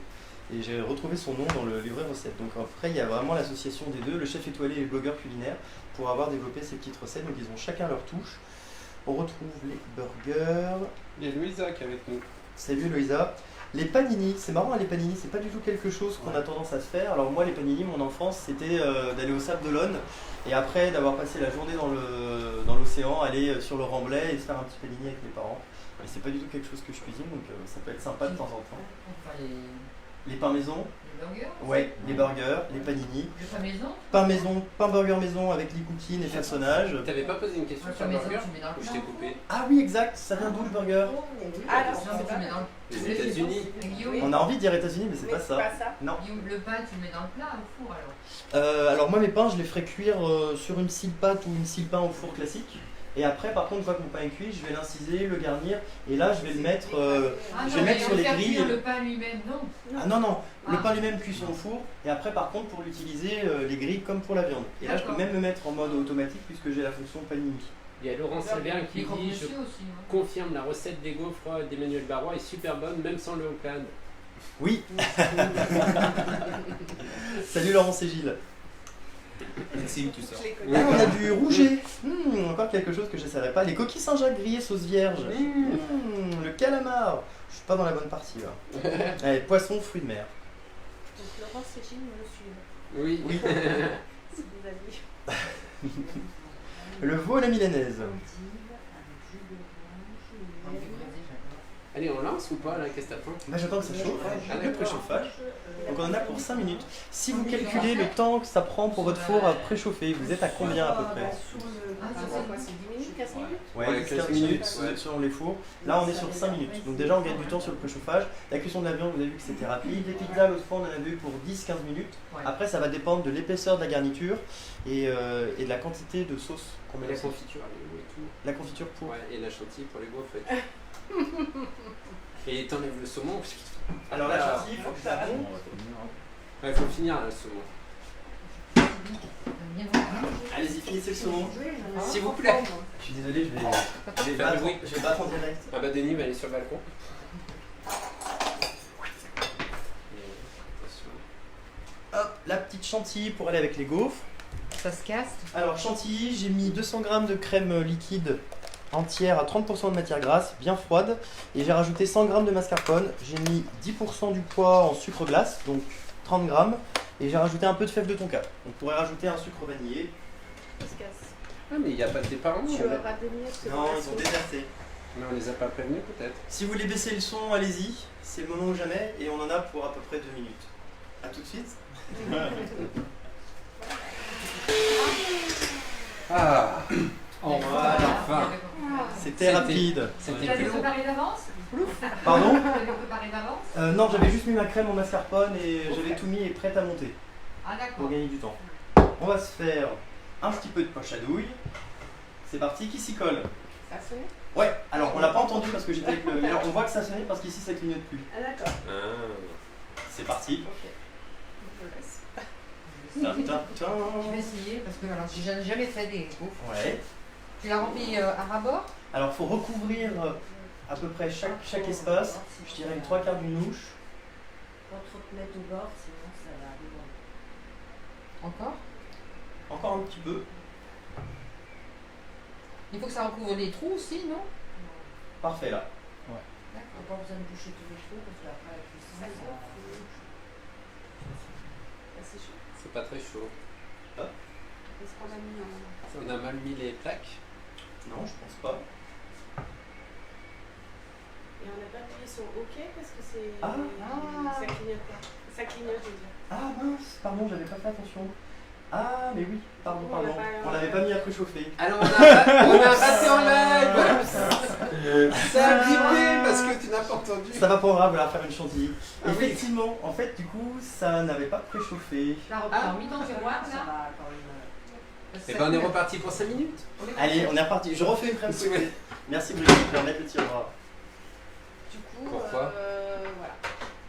Et j'ai retrouvé son nom dans le livret recette. Donc après, il y a vraiment l'association des deux, le chef étoilé et le blogueur culinaire, pour avoir développé ces petites recettes. Donc ils ont chacun leur touche. On retrouve les burgers. Il y a Louisa qui est avec nous. Salut Loïsa. Les panini, c'est marrant, les panini, c'est pas du tout quelque chose qu'on a tendance à se faire. Alors moi, les panini, mon enfance, c'était d'aller au Sable d'Olonne et après d'avoir passé la journée dans l'océan, aller sur le Remblai et se faire un petit panini avec mes parents. Et c'est pas du tout quelque chose que je cuisine, donc ça peut être sympa de temps en temps. Enfin, Les pains maison, les burgers. ouais, les burgers, les panini, Le pain maison. pain maison, pain burger maison avec les cookies et façonnage. T'avais pas posé une question Le sur pain le maison, burger tu mets dans le ou je plat. t'ai coupé? Ah oui, exact, ça vient d'où le burger? Ah non, Non, mais c'est tu pas mets dans le Les États-Unis. Guillaume, On a envie de dire États-Unis, mais c'est Mais pas ça. Non. Guillaume, le pain, tu le mets dans le plat au four alors. Alors moi mes pains je les ferai cuire sur une scie pâte ou une scie pain au four classique. Et après par contre une fois que mon pain est cuit, je vais l'inciser, le garnir et là je vais le mettre Ah je non, vais mettre mais sur les faire grilles. cuire le pain lui-même, non. Ah non, le Ah. pain lui-même cuisson au four et après par contre pour l'utiliser les grilles comme pour la viande. Et là je peux D'accord. même me mettre en mode automatique puisque j'ai la fonction panini. Il y a Laurent Salvin qui Les dit croque-monsieur je aussi. hein. confirme la recette des gaufres d'Emmanuel Barrois est super bonne même sans le Oakland. Oui. Salut Laurent, c'est Gilles. Maxime, tu sors. Je les Ah, connais. on a du rouget. Encore quelque chose que je ne savais pas. Les coquilles Saint-Jacques grillées sauce vierge. Le calamar. Je suis pas dans la bonne partie là. Allez, poisson, fruits de mer. Donc Laurence et Gilles me le suivent. Oui. Oui. Si vous avez. Le veau à la milanaise. Ah, du brésil, j'adore. Allez, on lance ou pas là? Qu'est-ce que t'attends? Là, j'attends que ça chauffe. Ah, Le d'accord. préchauffage. Donc on en a pour 5 minutes. Si vous calculez le temps que ça prend pour votre four à préchauffer, vous êtes à combien à peu près? C'est quoi? C'est 10 minutes, 15 minutes? Ouais, Ouais, 15 15 minutes minutes, selon les fours. Là, on est sur 5 minutes. Donc déjà, on gagne du temps sur le préchauffage. La cuisson de la viande, vous avez vu que c'était rapide. Les pizzas, l'autre fois, on en a vu pour 10-15 minutes. Ouais. Après, ça va dépendre de l'épaisseur de la garniture et de la quantité de sauce qu'on met La dessus. confiture elle est où et tout. La confiture pour. Ouais, et la chantilly pour les gaufres et tout. Et t'enlèves le saumon. Alors la chantilly, il faut que ça monte. Ouais, faut finir là, le saumon. Bien voir. Allez-y, finissez le saumon. S'il vous plaît. Je suis désolé, je vais Faire battre, le bruit. je vais battre en direct. Ah bah Denis va aller sur le balcon. Hop, la petite chantilly pour aller avec les gaufres. Ça se casse. Alors chantilly, j'ai mis 200 g de crème liquide entière à 30% de matière grasse, bien froide. Et j'ai rajouté 100 g de mascarpone. J'ai mis 10% du poids en sucre glace, donc 30 g. Et j'ai rajouté un peu de fève de tonka. On pourrait rajouter un sucre vanillé. Ça se casse. Ah mais il n'y a pas tes parents Tu on l'a- auras donné ce Non, ils ont déserté. Mais on les a pas prévenus peut-être. Si vous voulez baisser le son, allez-y. C'est le moment ou jamais. Et on en a pour à peu près 2 minutes. A tout de suite. Ah Voilà. enfin. C'était C'était- rapide. Tu C'était l'avais plus long. préparé d'avance? Pardon? Tu l'avais préparé d'avance? Non, j'avais juste mis ma crème en mascarpone et j'avais tout mis et prête à monter Ah pour d'accord. gagner du temps. On va se faire un petit peu de poche à douille. C'est parti, qui s'y colle? Ça sonne? Ouais, alors on l'a pas entendu parce que j'étais avec le. Alors, on voit que ça sonnait parce qu'ici ça clignote plus. Ah d'accord. Ah. C'est parti. Ok. Je laisse. Tin, tin, tin. Je vais essayer parce que alors, j'ai jamais fait des gaufres. Ouais. Tu l'as rempli à rabord? Alors faut recouvrir à peu près chaque espace. Je dirais les 3/4 d'une louche. Pas trop te mettre au bord, sinon ça va arriver. Encore? Encore un petit peu. Il faut que ça recouvre les trous aussi, non? Parfait là. t'as pas besoin de boucher tous les trous parce qu'après la cuisson, Ça ça... chauffe. C'est chaud. C'est pas très chaud. Est-ce qu'on a mis en. On a mal mis les plaques. Non, je pense pas. Et on n'a pas appuyé sur OK parce que c'est. Ah. Ça clignote pas. Ça clignote, je veux dire. Ah mince, pardon, j'avais pas fait attention. Ah, mais oui, pardon, On l'a pardon. pas- On l'avait pas mis à préchauffer. Alors on a raté en live. Ça a bipé parce que tu n'as pas entendu. Ça va pas grave, on va faire une chantilly. Ah oui. Effectivement, en fait, du coup, ça n'avait pas préchauffé. T'as remis dans le tiroir, Ça là? va quand même. Et ben on est reparti pour 5 minutes. Allez, on est reparti. Je refais une crème fouettée. Merci Brigitte, je vais remettre le tiroir. Du coup, Pourquoi voilà.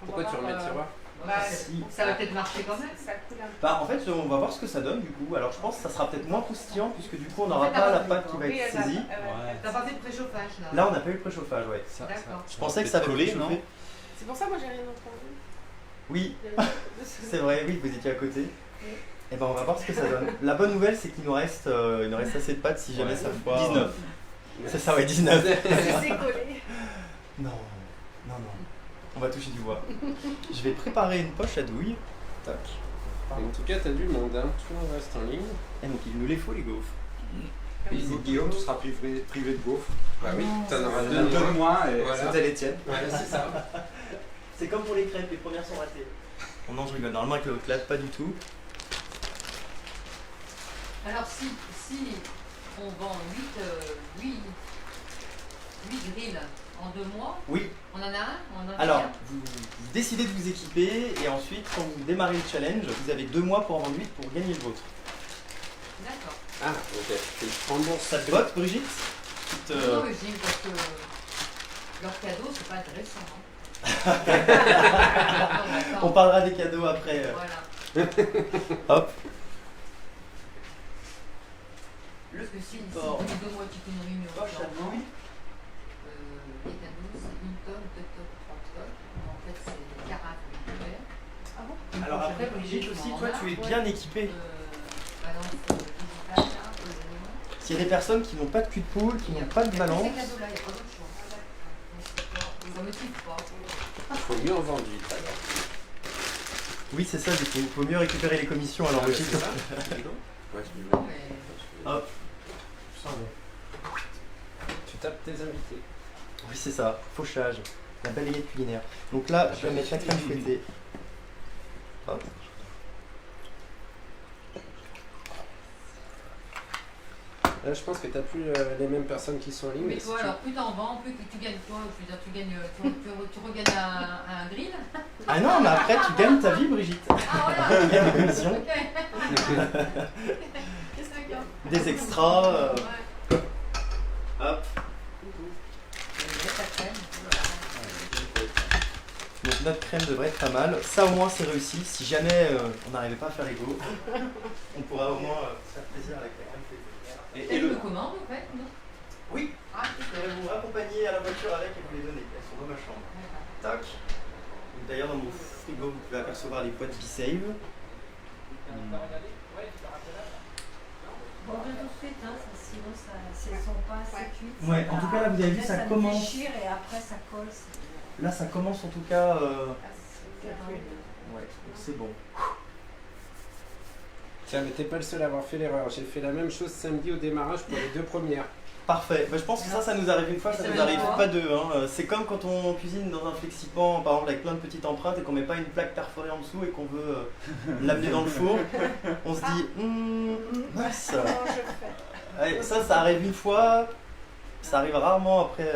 On Pourquoi va tu voir, remets le tiroir? Bah, Si. ça va peut-être marcher quand même. Ça coule un peu. Bah, en fait, on va voir ce que ça donne du coup. Alors, je pense que ça sera peut-être moins croustillant puisque du coup, on n'aura En fait, pas la avant, pâte qui va Oui, être elle va- saisie. T'as pas fait de préchauffage là? Là, on n'a pas eu le préchauffage, ouais. D'accord. Je pensais que ça avait collé, préchauffé. non C'est pour ça, moi, j'ai rien entendu. Oui, Il y avait deux secondes. c'est vrai, oui, vous étiez à côté. Et ben, on va voir ce que ça donne. La bonne nouvelle, c'est qu'il nous reste assez de pâte si jamais Ouais, ça cette fois, 19. C'est ça, ouais, 19. C'est collé. Non, non, non. On va toucher du bois. Je vais préparer une poche à douille. Tac. En tout cas, t'as du monde, hein. Tout le monde reste en ligne. Et donc, il nous les faut, les gaufres. Guillaume, tu seras privé de gaufres. Bah oui, t'en auras Il y en a deux de moins et Voilà. C'était les tiennes. Voilà, c'est ça. C'est comme pour les crêpes, les premières sont ratées. Oh non, je rigole. Normalement, avec le hot pas du tout. Alors si on vend 8 grilles en 2 mois, Oui. on en a un? On en a Alors, un. vous décidez de vous équiper et ensuite, quand vous démarrez le challenge, vous avez 2 mois pour en vendre 8 pour gagner le vôtre. D'accord. Ah, ok. Tu le rembourses. Ça te botte, Brigitte Petite, Non, mais je dis parce que leur cadeau, c'est pas intéressant. Hein. On parlera des cadeaux après. Voilà. Hop. Parce que si support. on est 2 mois de chicken réunion, Poche à douille. les cadeaux, c'est 1 tonne, 2 tonnes, 3 tonnes. En fait, c'est des carafes de couverts. Ah bon? Alors après, Brigitte aussi, toi, tu es bien équipée. Balance digitale, là, S'il y a des personnes qui n'ont pas de cul de poule, qui n'ont pas de balance, Ces cadeaux-là, il n'y a pas d'autre choix. Ça me motive pas. Il faut mieux en vendre 8 alors. oui, c'est ça, du coup. Il faut mieux récupérer les commissions alors Ah, Brigitte. c'est ça. Ouais, je dis Non, oui. mais Hop. Tu tapes tes invités. Oui, c'est ça. Fauchage. La balayette culinaire. Donc là, je vais mettre la crème fouettée. Hop. Là, je pense que t'as plus les mêmes personnes qui sont en ligne. Mais mais toi, si alors plus t'en vends, plus tu gagnes quoi? Je veux dire, tu regagnes un grill? Ah non, mais après, tu gagnes ta vie, Brigitte. Ah Tu gagnes des commissions, Ok. Qu'est-ce que c'est? des extras. Ouais. Hop. Et ta crème, Donc notre crème devrait être pas mal. Ça au moins c'est réussi. Si jamais on n'arrivait pas à faire les go, on pourra au moins faire plaisir à la crème. Et le commande en fait, non? Oui, Ah, je vais vous raccompagner à la voiture avec et vous les donner. Elles sont dans ma chambre. Tac. Donc, d'ailleurs dans mon frigo vous pouvez apercevoir les boîtes B-Save. Bon, tout de suite, hein, sinon si elles sont pas assez cuites. Ouais, en tout cas là vous avez vu ça commence. déchire et après ça colle. Là ça commence en tout cas. C'est Ouais, donc c'est bon. Tiens, mais t'es pas le seul à avoir fait l'erreur. J'ai fait la même chose samedi au démarrage pour les 2 premières. Parfait. Bah, je pense que ça nous arrive une fois, ça Ça nous veut arrive dire quoi pas deux. Hein. C'est comme quand on cuisine dans un flexipan, par exemple avec plein de petites empreintes et qu'on met pas une plaque perforée en dessous et qu'on veut l'amener dans le four. On se dit, mince. Comment je fais? Ouais, ça arrive une fois, ça arrive rarement après.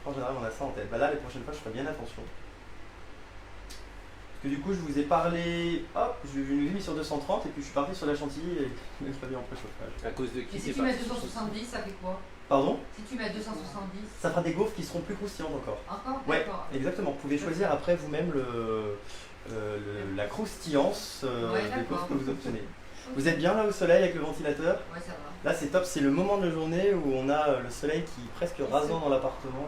En général, on a ça en tête. Bah là, les prochaines fois, je ferai bien attention. Parce que du coup, je vous ai parlé, hop, je nous ai mis sur 230 et puis je suis parti sur la chantilly et je l'ai pas mis en préchauffage. À cause de Et qui si c'est tu pas mets 270, ça fait quoi? Pardon? Si tu mets 270, Ça fera des gaufres qui seront plus croustillantes encore. encore? Ouais, D'accord. exactement. Vous pouvez choisir après vous-même la croustillance Ouais, des d'accord. gaufres que vous obtenez. Vous êtes bien là au soleil avec le ventilateur? Ouais, ça va. Là, c'est top, c'est le moment de la journée où on a le soleil qui est presque rasant dans l'appartement.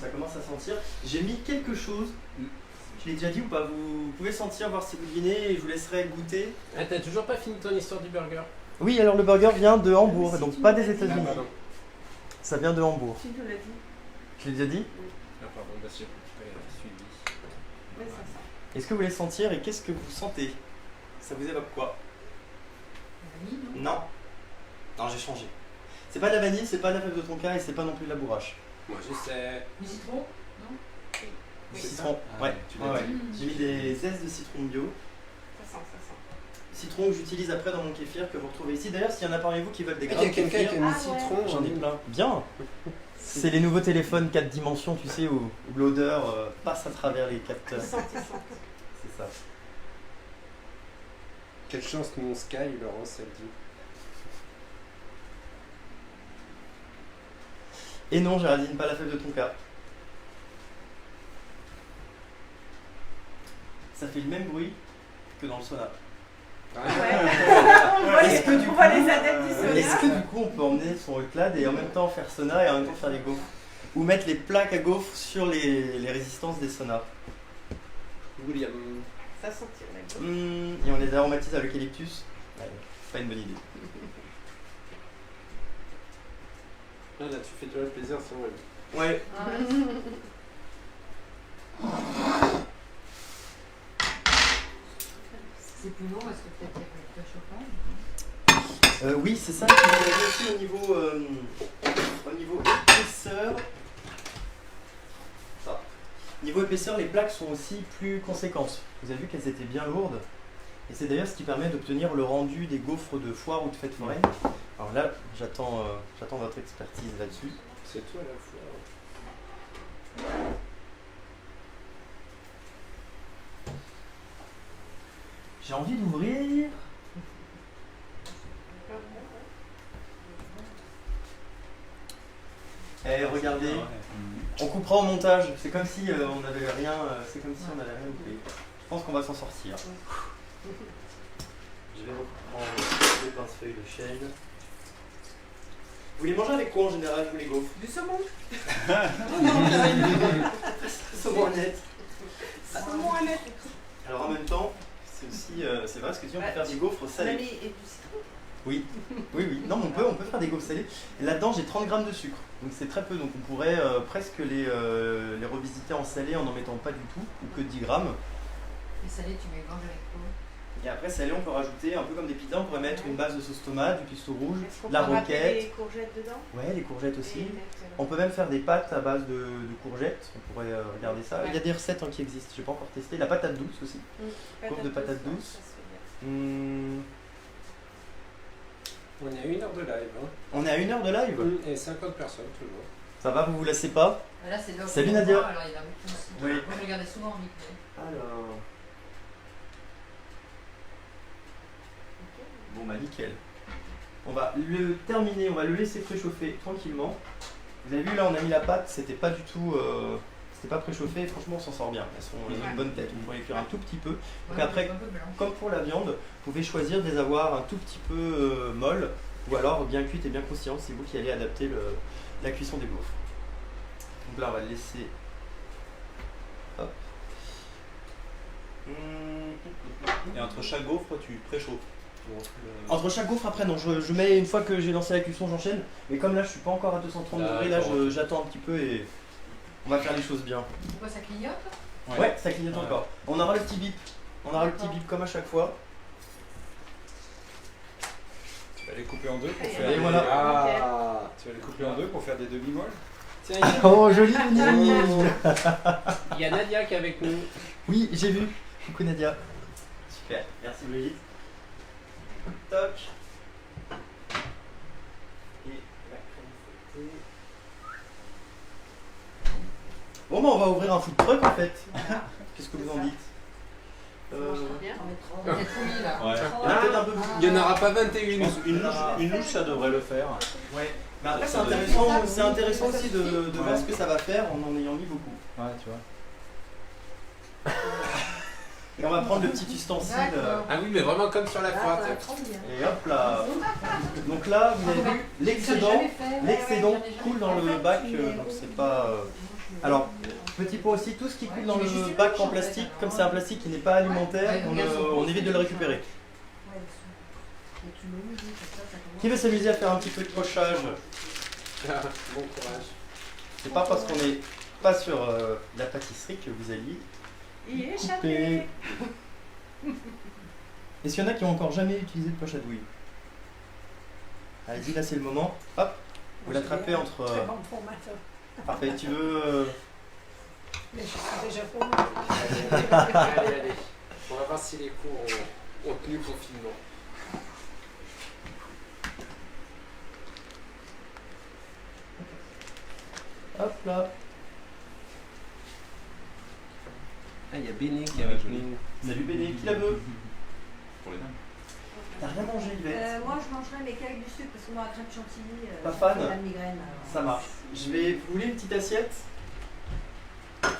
Ça commence à sentir. J'ai mis quelque chose. Je l'ai déjà dit ou pas? Vous pouvez sentir, voir si vous devinez et je vous laisserai goûter. Ah, t'as toujours pas fini ton histoire du burger? Oui, alors le burger vient de Hambourg, donc pas des Ah, États-Unis. pardon. Ça vient de Hambourg. Tu nous l'as dit. Je l'ai déjà dit? Ah, pardon, bah, j'ai pas suivi. Ouais, c'est ça. Est-ce que vous voulez sentir et qu'est-ce que vous sentez? Ça vous évoque quoi? Vanille, non? Non. Non, j'ai changé. C'est pas de la vanille, c'est pas de la fève de tonka et c'est pas non plus de la bourrache. Moi, je sais. Du citron? Non? Du Oui. citron. Ah, Ouais. tu Ouais, l'as ouais. dit. J'ai mis des zestes de citron bio. Ça sent. Citron que j'utilise après dans mon kéfir que vous retrouvez ici. D'ailleurs, s'il y en a parmi vous qui veulent des Ah, grains il y de a quelqu'un qui kéfir, a mis Ah, ouais. citron. j'en ai plein. Bien. C'est les nouveaux téléphones 4 dimensions, tu sais, où l'odeur passe à travers les capteurs. Il sent. C'est ça. Quelle chance que mon Sky, Laurence, elle dit. Et non, Géraldine, pas la fève de tonka. Ça fait le même bruit que dans le sauna. Ah, Est-ce que du On coup, voit les adeptes du sauna. est-ce que du coup on peut emmener son hotclad et en même temps faire sauna et en même temps faire les gaufres? Ou mettre les plaques à gaufres sur les résistances des saunas? William. Ça sentit la gueule. Et on les aromatise à l'eucalyptus? Ouais, pas une bonne idée. Ah, là, tu fais déjà le plaisir, c'est vrai. Ouais. C'est plus long parce que peut-être qu'il y a pas de chauffage. Oui, c'est ça qui est aussi au niveau épaisseur. Ça. Niveau épaisseur, les plaques sont aussi plus conséquentes. Vous avez vu qu'elles étaient bien lourdes. Et c'est d'ailleurs ce qui permet d'obtenir le rendu des gaufres de foire ou de fête foraine. Alors là, j'attends votre expertise là-dessus. C'est toi la fois. J'ai envie d'ouvrir. Eh, regardez, on coupera au montage. C'est comme si on n'avait rien. C'est comme si on n'avait rien coupé. Je pense qu'on va s'en sortir. Je vais reprendre les pince-feuilles de chêne. Vous les mangez avec quoi en général, vous les gaufres? Du saumon. Saumon honnête. Saumon à mettre. Alors en même temps, c'est aussi, c'est vrai, parce que si on peut faire des gaufres On a salées. mis et du citron. Oui, oui. Non, mais on peut faire des gaufres salées. Et là-dedans, j'ai 30 grammes de sucre. Donc c'est très peu. Donc on pourrait presque les revisiter en salé en n'en mettant pas du tout, ou que 10 grammes. Les salés, tu mélanges avec quoi? Et après, salé, on peut rajouter, un peu comme des pizzas, on pourrait mettre une base de sauce tomate, du pistou rouge, Est-ce qu'on la peut râper roquette. les courgettes dedans? Ouais, les courgettes aussi. Et On peut même faire des pâtes à base de courgettes. On pourrait regarder ça. Ouais. Il y a des recettes qui existent. Je n'ai pas encore testé. La patate douce aussi. Gaufre de patates douces. Ça se fait bien. Hmm, On est à 1 heure de live. Hein. on est à 1 heure de live. Et 50 personnes, toujours. Ça va, vous vous lassez pas? Là, c'est de Salut, Nadia. Alors, il y en a beaucoup aussi. Oui. Moi, je regardais souvent en replay. Alors. Bon bah nickel. On va le terminer, on va le laisser préchauffer tranquillement. Vous avez vu là, on a mis la pâte, c'était pas du tout, c'était pas préchauffé. Franchement, on s'en sort bien. Elles ont une bonne tête. On pourrait les cuire un tout petit peu. Donc Ouais, après, un peu blanc. comme pour la viande, vous pouvez choisir de les avoir un tout petit peu molles ou alors bien cuites et bien croustillantes. C'est vous qui allez adapter la cuisson des gaufres. Donc là, on va le laisser. Hop. Et entre chaque gaufre, tu préchauffes. Entre chaque gaufre, après, non, je mets une fois que j'ai lancé la cuisson, j'enchaîne. Mais comme là, je suis pas encore à 230 degrés, là, j'attends un petit peu et on va faire les choses bien. Pourquoi ça clignote? Ouais, ça clignote Ouais. encore. On aura le petit bip. On aura le petit bip comme à chaque fois. Tu vas les couper en deux pour Et faire Et des... voilà. Ah. Tu vas les couper en deux pour faire des demi-molles. Tiens, il y a- Oh, joli mini. il y a Nadia qui est avec nous. Oui, j'ai vu. Coucou Nadia. Super, merci Brigitte. Toc. Et la crème fouettée. Bon, bah, on va ouvrir un food truck en fait. Qu'est-ce que vous en dites? Ça marche bien. On est fouillis là. Ouais. Il y en a peut-être un peu plus. Il n'y en aura pas Je 21. pense une louche, ça devrait le faire. Ouais. Mais après, Ça c'est intéressant aussi de voir ce que ça va faire en ayant mis beaucoup. Ouais, tu vois. Et on va prendre le petit ustensile. D'accord. Ah oui, mais vraiment comme sur la Ah, foire. ça va tiens. trop bien. Et hop là. Donc là, vous avez vu, l'excédent coule dans le bac. Donc c'est pas. Alors, petit point aussi, tout ce qui coule dans le bac en plastique, comme c'est un plastique qui n'est pas alimentaire, on évite de le récupérer. Qui veut s'amuser à faire un petit peu de pochage? Bon courage. C'est pas parce qu'on n'est pas sur la pâtisserie que vous alliez Il est couper. échappé. Est-ce qu'il y en a qui ont encore jamais utilisé de poche à douille? Allez-y, là c'est le moment. Hop, vous l'attrapez entre. Très bon formateur. Parfait, tu veux. Mais je suis déjà pour moi. Allez. On va voir si les cours ont tenu confinement. Hop là. Ah, il y a Béné qui est avec nous. Salut Béné, qui la veut? Pour les dames. T'as rien mangé, Yvette? Moi, je mangerai, mais qu'avec du sucre, parce que moi, la crème chantilly, Pas ça fan? fait la migraine. alors. Ça marche. Je vais. Vous voulez une petite assiette? Ça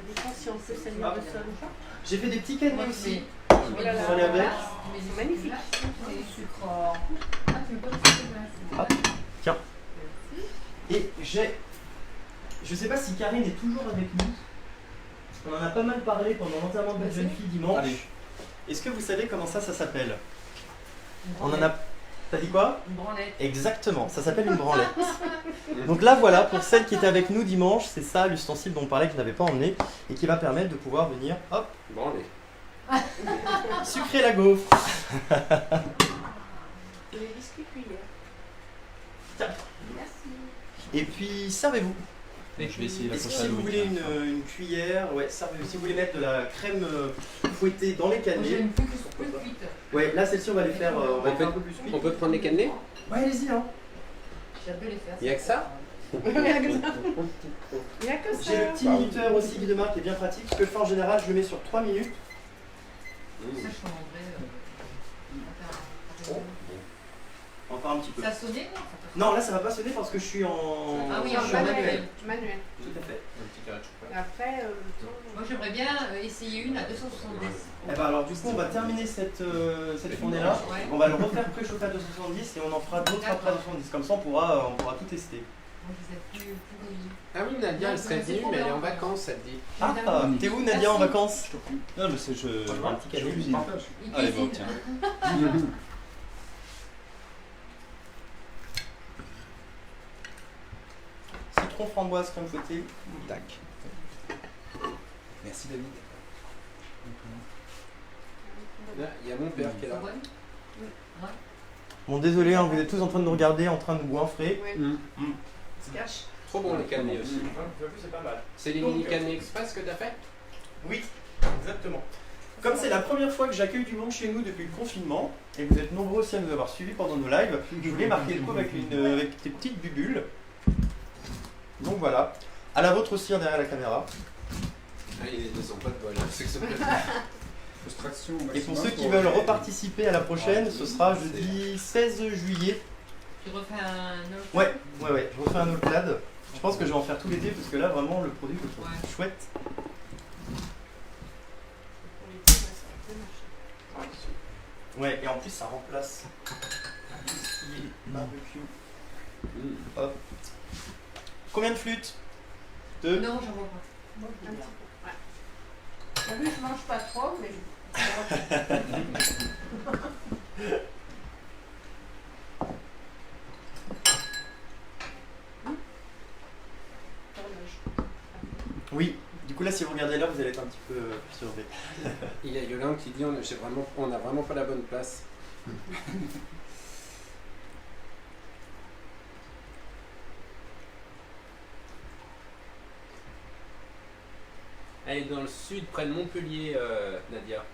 dépend si on peut salir de sol ou pas. J'ai fait des petits cannelés aussi. Oh là là. Vous allez avec? C'est magnifique. Et sucre. Ah, tu veux pas de sucre là? Tiens. Et j'ai. Je sais pas si Karine est toujours avec nous. On en a pas mal parlé pendant l'enterrement de la jeune fille dimanche. Allez. Est-ce que vous savez comment ça s'appelle? Une On en branlette. a. T'as dit quoi? Une branlette. Exactement, ça s'appelle une branlette. Donc là voilà, pour celle qui était avec nous dimanche, c'est ça l'ustensile dont on parlait que je n'avais pas emmené et qui va permettre de pouvoir venir, hop, Branlé. sucrer la gaufre. Et les biscuits cuillères. Merci. Et puis servez-vous. Je vais essayer la Est-ce que poche à si vous douille. voulez une cuillère, ouais, servez-vous. Si vous voulez mettre de la crème fouettée dans les Moi, j'ai cannelés, une plus cuite. ouais, là celle-ci on va les faire, on va les faire un peu plus On cuites. peut prendre les cannelés? Ouais, allez-y hein. J'avais les faire. Il y a que ça? Il n'y a que ça. Il n'y a que ça. J'ai le petit minuteur aussi Guy de marque qui est bien pratique. Ce que je fais en général, je le mets sur 3 minutes. Ça, je commanderais. On va faire un petit peu. Ça a sonné, non? Non, là ça va pas sonner parce que je suis en. Ah oui, je en suis en manuel. Manuel. Tout à fait. Un petit carré de chocolat. Et après, Moi, j'aimerais bien essayer une à 270. Eh ben alors du coup on va terminer cette fournée là. Ouais. On va le refaire préchauffer à 270 et on en fera d'autres après à 270. Comme ça on pourra tout tester. Donc, vous êtes plus rouillés. Ah oui, Nadia, elle serait venue, mais elle est en vacances, elle dit. Ah, t'es où Nadia en vacances? Non, mais c'est je. Un petit cadeau. cuisine. Il Allez, bon, cuisine. tiens. Citron, framboise, crème fouettée. Tac. Merci David. Là, il y a mon père qui est là. Ouais. Bon désolé, hein, vous êtes tous en train de nous regarder, en train de nous goinfrer. ouais, Mm. se cache. Trop bon les cannelés aussi. C'est pas mal. C'est les Donc, mini cannelés express que t'as fait? Oui, exactement. Comme c'est la première fois que j'accueille du monde chez nous depuis le confinement, et vous êtes nombreux aussi à nous avoir suivis pendant nos lives, je voulais marquer le coup avec des petites bubules. Donc voilà. À la vôtre aussi hein, derrière la caméra. Ah, ils ne sont pas de bol. Hein. C'est que ça peut être- Frustration au Et maximum pour ceux qui veulent reparticiper à la prochaine, ce sera jeudi 16 juillet. Tu refais un autre. Ouais, je refais un Olclad. Je pense que je vais en faire tout l'été parce que là vraiment le produit je le trouve Ouais. chouette. Pour les filles, ça peut marcher. Ouais, et en plus ça remplace tout ce qui est barbecue. Hop. Combien de flûtes? Deux. Non, j'en vois pas. Un petit peu. Ouais. T'as vu, je mange pas trop, mais Oui, du coup là si vous regardez l'heure vous allez être un petit peu perturbé. Il y a Yolande qui dit on n'a vraiment pas la bonne place. Elle est dans le sud, près de Montpellier, Nadia.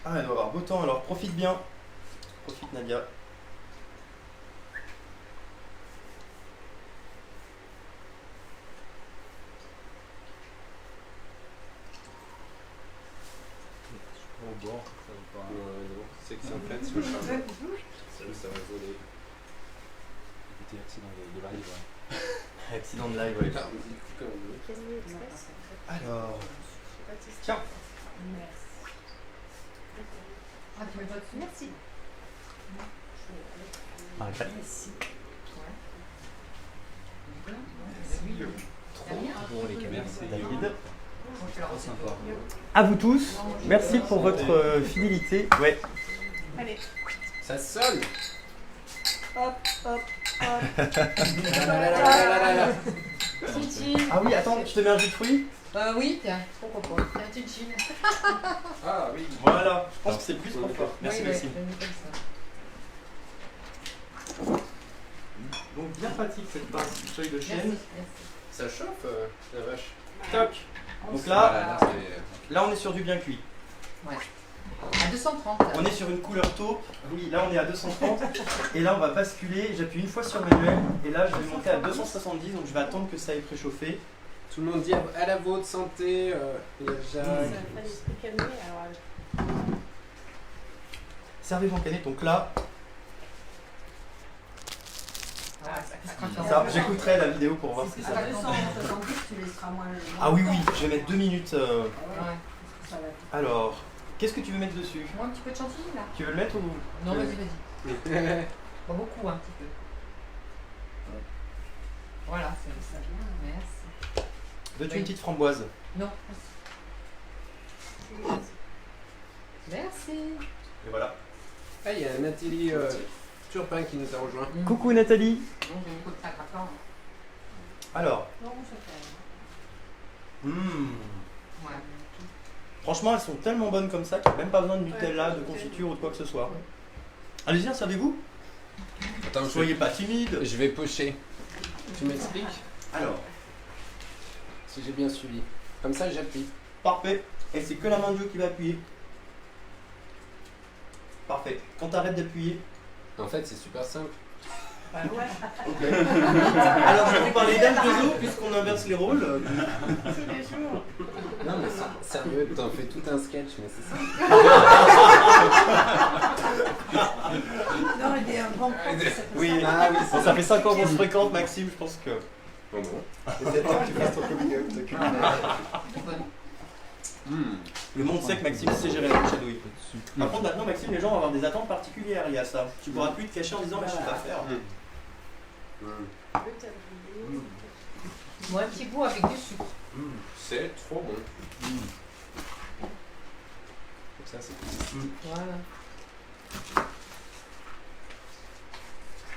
Ah elle doit avoir beau temps alors profite bien. Profite Nadia. Au bord, ça va pas. Non, c'est que c'est en fait sur le charbon. Ça va voler. Petit accident de live. Accident de live, ouais. Ah, on dit comme on veut. Cannelé express. Alors, Pâtisserie. tiens. Ah, tu mets pas dessus? Merci. Ah, ok. Bon les caméras, c'est David. trop sympa. À vous tous, merci pour votre fidélité. Ouais. Allez. Ça sonne. hop, hop, hop. Titi. Ah oui, attends, je te mets un jus de fruits. Oui, tiens, pourquoi pas. Tiens, Titi. Ah oui. Voilà, je pense que c'est plus propre. Merci Oui, Maxime. je le mets comme ça. Donc bien pratique cette pince feuille de Merci, chêne. merci. Ça chauffe, la vache. Toc. Donc Voilà, là, c'est- là on est sur du bien cuit. Ouais. À 230. là. On est sur une couleur taupe. Oui, là on est à 230. Et là on va basculer. J'appuie une fois sur manuel. Et là je vais monter à 270. Donc je vais attendre que ça ait préchauffé. Tout le monde dit à la vôtre, santé, il y a Ça Jacques. va l'esprit calmé, alors. Servez-vous en canette. Donc là, Ah, ça craque. ça, j'écouterai la vidéo pour voir ce Si que c'est ça à fait. 270, tu laisseras moins le. Ah oui, oui, je vais mettre 2 minutes. Ouais. Ça va. Alors, qu'est-ce que tu veux mettre dessus? Moi, un petit peu de chantilly là. Tu veux le mettre ou... Non, vas-y, vas-y. Pas beaucoup, un petit peu. Voilà, c'est ça. Merci. Veux-tu une petite framboise? Non. Merci. Et voilà. Ah, il y a Nathalie Turpin qui nous a rejoint. Coucou Nathalie. Non, j'ai beaucoup de ça craquant. Alors, Non, ça fait. Ouais. franchement, elles sont tellement bonnes comme ça qu'il n'y a même pas besoin de Nutella, de confiture ou de quoi que ce soit. Allez-y, servez-vous. Attends, Soyez pas timide. je vais pocher. Tu m'expliques Alors, si j'ai bien suivi. Comme ça, j'appuie. parfait. Et c'est que la main de Dieu qui va appuyer. Parfait. Quand tu arrêtes d'appuyer. En fait, c'est super simple. Bah ouais. Ok. Alors, je vais vous parler d'âge de eau puisqu'on inverse les rôles. Tous les jours. Non, mais sérieux, t'en fais tout un sketch, mais c'est ça. Non, il est un bon prof, c'est pour Oui, ça. Ah oui, bon, ça fait 5 ans qu'on se fréquente, Maxime. Je pense que. Bon, bon. C'est peut-être temps que tu fasses ton coming out de culinaire. Le monde sait que Maxime sait gérer la bouche à douille. Par contre, maintenant, Maxime, les gens vont avoir des attentes particulières. Il y a ça. Tu pourras plus te cacher en disant, mais je sais pas faire. Moi, un petit bout avec du sucre. C'est trop bon. Ça, c'est cool. Voilà.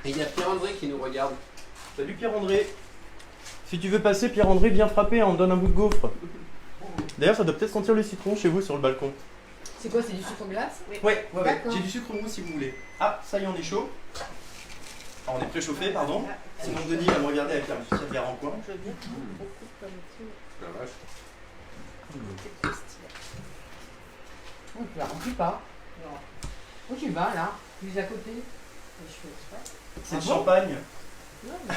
Et il y a Pierre-André qui nous regarde. Salut Pierre-André. Si tu veux passer, Pierre-André, viens frapper, on te donne un bout de gaufre. D'ailleurs, ça doit peut-être sentir le citron chez vous sur le balcon. C'est quoi, c'est du sucre glace? Ouais. D'accord. J'ai du sucre mou si vous voulez. Ah, ça y est, on est chaud. Ah, on est préchauffé, pardon. Sinon, Denis va me regarder avec la petite bière en coin. Je veux bien beaucoup comme tu. La vache. C'est plus stylé. Oui, tu la remplis pas. Non. Où tu vas là? Tu es à côté? Mais je fais exprès. C'est Ah le bon champagne. Non, mais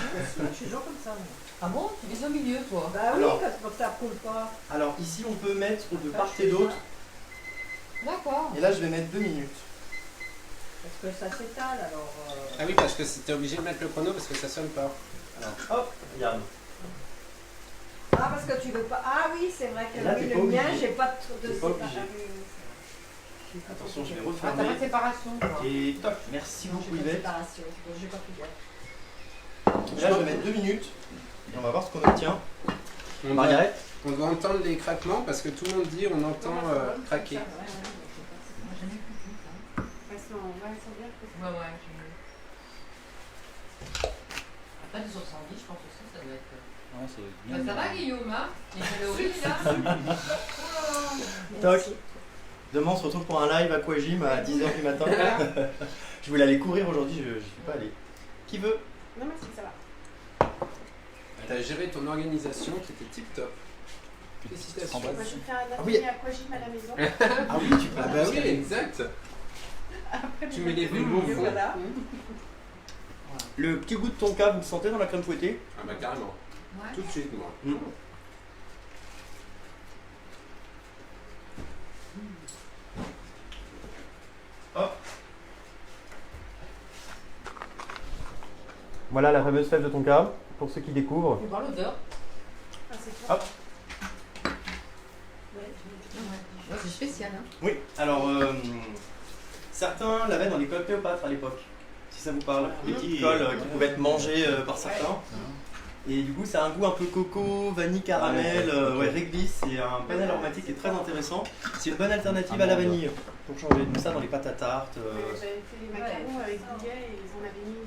je suis toujours comme ça. Moi. Ah bon? Tu es au milieu toi? Bah oui, Alors. quand ça coule pas. Alors, ici, on peut mettre de part et d'autre. D'accord. Et là, je vais mettre 2 minutes. Parce que ça s'étale alors. Ah oui, parce que t'es obligé de mettre le chrono parce que ça sonne pas. Hop, regarde. Ah, parce que tu veux pas. Ah oui, c'est vrai que Là, oui, t'es le pas mien, obligé. j'ai pas de T'es pas obligé. Attention, Attention, je vais Ah, t'as refermer. pas de séparation toi. Et toc, merci beaucoup Yvette. séparation, j'ai pas pu dire. Et là, je vais mettre 2 minutes. Et on va voir ce qu'on obtient. On Margaret. On doit entendre les craquements parce que tout le monde dit on entend craquer. Moi, j'ai vu plus ça. Elles sont bien faites. Ouais, ouais. Après, 270, je pense aussi, ça doit être. Non, ça doit être Bah, bien. ça va, Guillaume, hein? Les calories là? Toc. Demain, on se retrouve pour un live aquagym à 10h du matin. Je voulais aller courir aujourd'hui, je ne suis pas allé. Qui veut? Non, merci, ça va. T'as géré ton organisation qui était tip top. Félicitations. Moi, je vais faire un Ah oui. atelier aquagym à la maison. Ah oui, tu peux. Ah bah oui, exact. Après, Tu mets les bulles au fond. Voilà. Le petit goût de tonka, vous le sentez dans la crème fouettée? Ah bah carrément. Ouais. Tout de suite moi. Hop. Voilà la fameuse fève de tonka, pour ceux qui découvrent. Tu vois l'odeur? Ah, c'est toi. Hop. Ouais, Ouais, c'est spécial, hein? Oui, alors certains l'avaient dans les cols Cléopâtre à l'époque, si ça vous parle. Les petites cols qui pouvaient être mangées par certains. Et du coup, ça a un goût un peu coco, vanille, caramel, ouais, réglisse. C'est un panel aromatique qui est très intéressant. C'est une bonne alternative à la vanille pour changer. Donc ça dans les pâtes à tarte. J'avais fait les macarons avec Bouillet et ils en avaient mis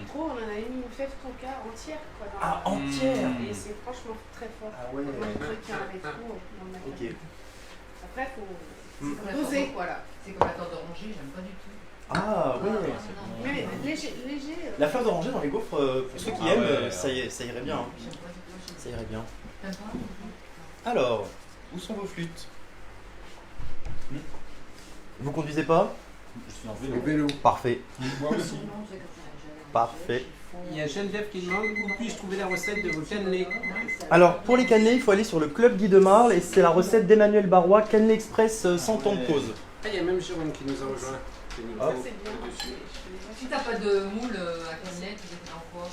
Trop, on en a mis une fève tonka entière quoi. Dans Ah, entière. Et c'est franchement très fort. Ah ouais. Vraiment, le truc qui a un rétro dans le Ok. macafé. Après, faut C'est comme la doser. torte, voilà. C'est comme la torte d'oranger, j'aime pas du tout. Ah ouais. Mais léger. La fleur d'oranger dans les gaufres, pour ceux qui Ah aiment, ouais. ça irait bien. hein. J'aime pas du tout. Ça irait bien. T'aimes pas? Alors, où sont vos flûtes? Vous conduisez pas? Je suis en Au vélo. vélo. Parfait. Moi aussi. Parfait. Il y a Geneviève qui demande où puis-je trouver la recette de vos cannelés. Alors, pour les cannelés, il faut aller sur le club Guy de Marle et c'est la recette d'Emmanuel Barrois, cannelé express sans temps de pause. Ah, il y a même Jérôme qui nous a rejoint. C'est nickel. Ah. C'est bien. Si t'as pas de moule à cannelette, tu fais en quoi?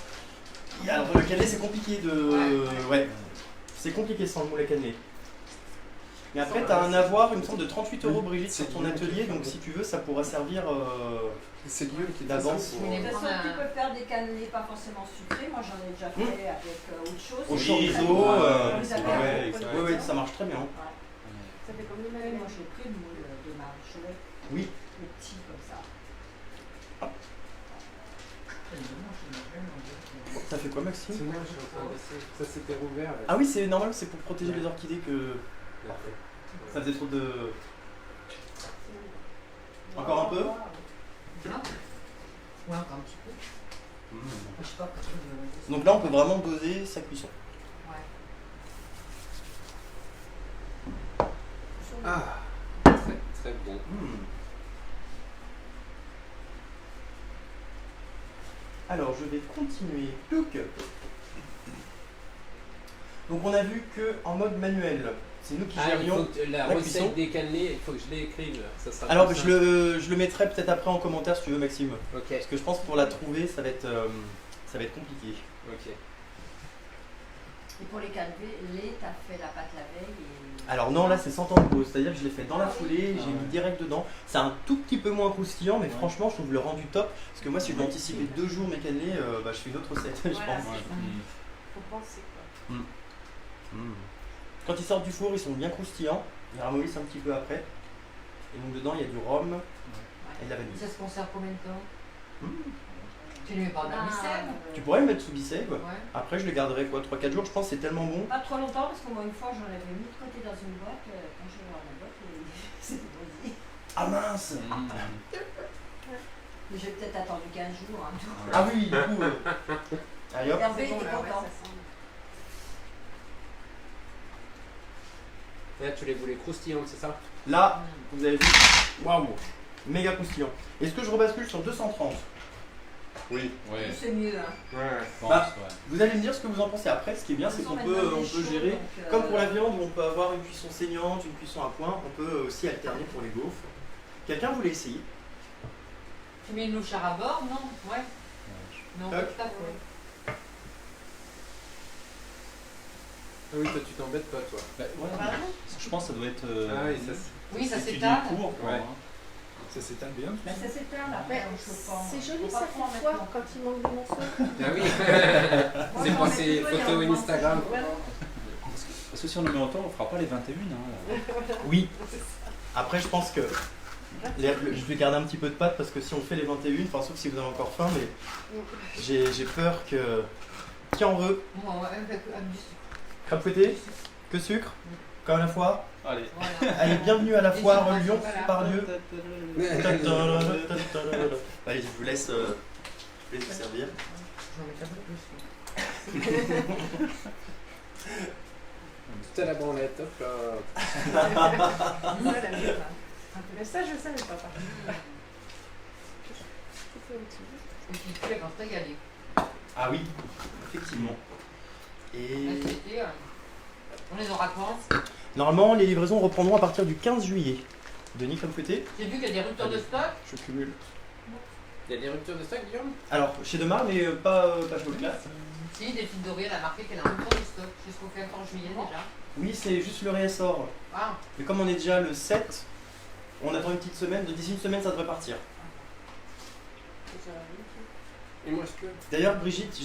Alors, le cannelé, c'est compliqué de. Ouais. C'est compliqué sans le moule à cannelé. Mais après, t'as un avoir, il me semble, de 38 € Brigitte sur ton atelier, donc si tu veux, ça pourra servir C'est Guillaume qui d'avance. Mais les De toute façon, prendre tu un- peux faire des cannelés pas forcément sucrés. Moi, j'en ai déjà fait avec autre chose. Au Et chorizo, on les a fait ouais, avec- exact. Oui, oui, ça marche très bien. Ouais. Ça fait comme le Oui, malin. moi, j'ai pris le moule de Marie-Cholet. Oui. Les petits comme ça. Ça fait quoi, Maxime? C'est moi, je suis en train d'essayer. Ça s'était rouvert. là. Ah oui, c'est normal, c'est pour protéger les orchidées que. Ça faisait trop de. Encore un peu? Hein? Ouais, encore un petit peu. Je sais pas, parce que Donc là, on peut vraiment doser sa cuisson. Ouais. Ah, très très bon. Alors, je vais continuer. Touc. Donc, on a vu que en mode manuel, c'est nous qui Ah, il faut gérions. que la la recette cuisson. des cannelés, il faut que je l'écrive. Ça sera Alors, plus je simple. le mettrai peut-être après en commentaire si tu veux, Maxime. Ok, Parce que je pense que pour la trouver, ça va être compliqué. ok. Et pour les cannelés, t'as fait la pâte la veille. Et... Alors non, là c'est sans temps de pause, c'est-à-dire que je l'ai fait dans la foulée, j'ai mis direct dedans. C'est un tout petit peu moins croustillant, mais franchement je trouve le rendu top. Parce que moi si je m'anticipais 2 jours mes cannelés, je fais une autre recette, je Voilà, pense. c'est ça. Faut penser quoi. Quand ils sortent du four, ils sont bien croustillants, ils ramollissent un petit peu après. Et donc dedans il y a du rhum et de la vanille. Ça se conserve combien de temps? Tu les mets pas dans le sel? Tu pourrais le mettre sous bissègue, Ouais. après je le garderai quoi, 3-4 jours, je pense que c'est tellement bon. Pas trop longtemps, parce que moi, une fois, j'en avais mis de côté dans une boîte. Quand j'ai ouvert la boîte, c'était moisi. Ah mince. Mais j'ai peut-être attendu 15 jours. Hein. Ah oui, du coup. Allez hop. Hervé C'est bon, était là, ouais, content. ça sent. Là, tu les voulais croustillantes, c'est ça? Là, vous avez vu, waouh, méga croustillant. Est-ce que je rebascule sur 230? Oui. Ouais. C'est mieux. Hein. Ouais. Bah, vous allez me dire ce que vous en pensez après. Ce qui est bien, c'est qu'on peut, on peut gérer. Comme pour la viande où on peut avoir une cuisson saignante, une cuisson à point, on peut aussi alterner pour les gaufres. Quelqu'un voulait essayer? Tu mets une louche à bord? Non? Ouais. Non, pas Hop. tout à fait. Ah oui, toi, tu t'embêtes pas, toi. Bah, ouais. Je pense que ça doit être. Ah oui, ça c'est. Oui, ça si tu s'étale. dis court, quoi, Ouais. hein. Ça s'étale bien. Bah, ça s'éteint là, Mais après, en chauffant. c'est joli Faut ça pas trop en fait mettre foire quand il manque des morceaux. Ah oui. Moi, C'est j'en pour mets ces plutôt, il y a photos un moment, Instagram. c'est bon. Parce que si on le met autant, on fera pas les 21. Hein. Oui. Après, je pense que je vais garder un petit peu de pâte parce que si on fait les 21, enfin sauf si vous avez encore faim, mais j'ai peur que. Qui en veut? Moi, ouais, avec du sucre. Crêpe fouettée? Que sucre? Comme la foire? Allez. Voilà. Allez, bienvenue à la Et foire je Lyon, pense, voilà. Pardieu. Allez, je vous laisse vous servir. Je vais en mettre un peu plus. Tout à la branlette, hop là. Ça, la mieux, là. Mais ça, je savais pas. par contre. Tout fait au-dessus. Et puis, tu les quand t'as galé. Ah oui, effectivement. Et Là, c'était, on les aura quand? normalement, les livraisons reprendront à partir du 15 juillet. Denis, comme fouetté? J'ai vu qu'il y a des ruptures de stock. Je cumule. Il y a des ruptures de stock, Guillaume? Alors, chez Demar, mais pas chez Oclat. Si, Delphine Doré, elle a marqué qu'elle a un rupture de stock jusqu'au 14 juillet déjà. Oui, c'est juste le réassort. Ah, Mais comme on est déjà le 7, on attend une petite semaine. D'ici une semaine, ça devrait partir. Il me reste que. D'ailleurs, Brigitte,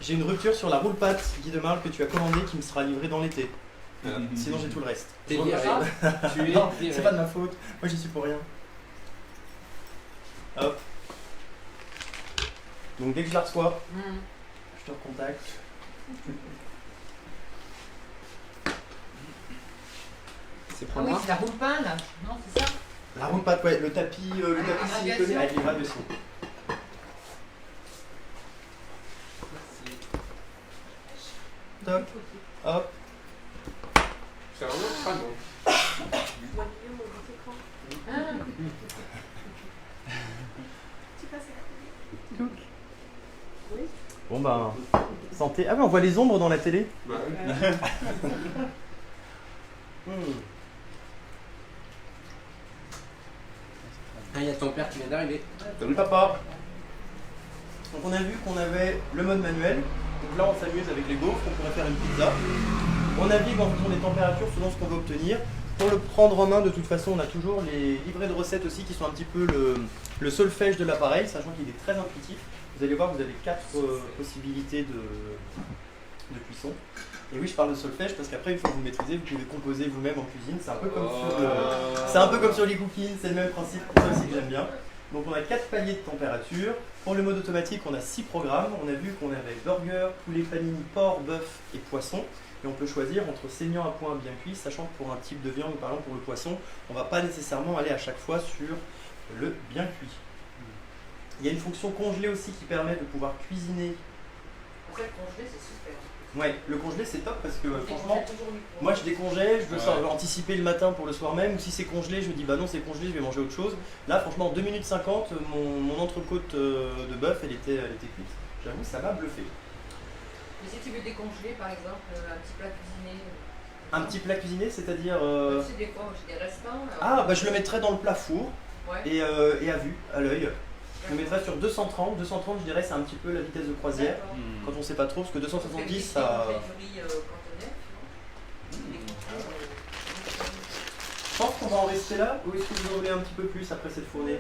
j'ai une rupture sur la roule pâte Guy de Marle que tu as commandée qui me sera livrée dans l'été. Sinon, j'ai tout le reste. T'es viré. Tu es Non, viré. c'est pas de ma faute. Moi, j'y suis pour rien. Hop. Donc dès que je la reçois, Mmh. je te recontacte. C'est Ah pour oui, moi. c'est la roule pain là. Non, c'est ça. La roule pâte, ouais, le tapis siliconé radiation. avec les radiations. Toc. Hop. C'est vraiment très bon. Moi, Guillaume, au bout d'écran. Ah. Tu passes à la télé. Oui. Bon ben, santé. Ah mais on voit les ombres dans la télé. Bah, oui. Ah, il y a ton père qui vient d'arriver. Salut papa. Donc on a vu qu'on avait le mode manuel. Donc là on s'amuse avec les gaufres, on pourrait faire une pizza. On navigue en fonction des températures selon ce qu'on veut obtenir. Pour le prendre en main, de toute façon, on a toujours les livrets de recettes aussi qui sont un petit peu le solfège de l'appareil, sachant qu'il est très intuitif. Vous allez voir, vous avez 4 possibilités de cuisson. Et oui, je parle de solfège parce qu'après, une fois que vous le maîtrisez, vous pouvez composer vous-même en cuisine. C'est un peu comme c'est un peu comme sur les cookies, c'est le même principe, c'est ça aussi que j'aime bien. Donc on a 4 paliers de température. Pour le mode automatique, on a 6 programmes. On a vu qu'on avait burger, poulet panini, porc, bœuf et poisson. Et on peut choisir entre saignant à point bien cuit, sachant que pour un type de viande, ou par exemple pour le poisson, on ne va pas nécessairement aller à chaque fois sur le bien cuit. Il y a une fonction congelée aussi qui permet de pouvoir cuisiner. En fait, congelé, c'est super. Ouais, le congelé c'est top parce que franchement, Congèle toujours du moi je décongèle, je veux Ouais. ça, je veux anticiper le matin pour le soir même, ou si c'est congelé, je me dis bah non c'est congelé, je vais manger autre chose. Là franchement en 2 minutes 50, mon entrecôte de bœuf elle était cuite. J'avoue ça m'a bluffé. Mais si tu veux décongeler, par exemple, un petit plat cuisiné. Un petit plat cuisiné, c'est-à-dire... Tu sais, des fois, j'ai des restants. Ah bah je le mettrais dans le plat four Ouais. et à vue, à l'œil. Je le mettrais sur 230, 230 je dirais c'est un petit peu la vitesse de croisière. D'accord. Quand on sait pas trop, parce que On fait 270 du ça... riz cantonais, tu vois. Décongelé, Je pense qu'on va en rester là, ou est-ce que vous en voulez un petit peu plus après cette fournée?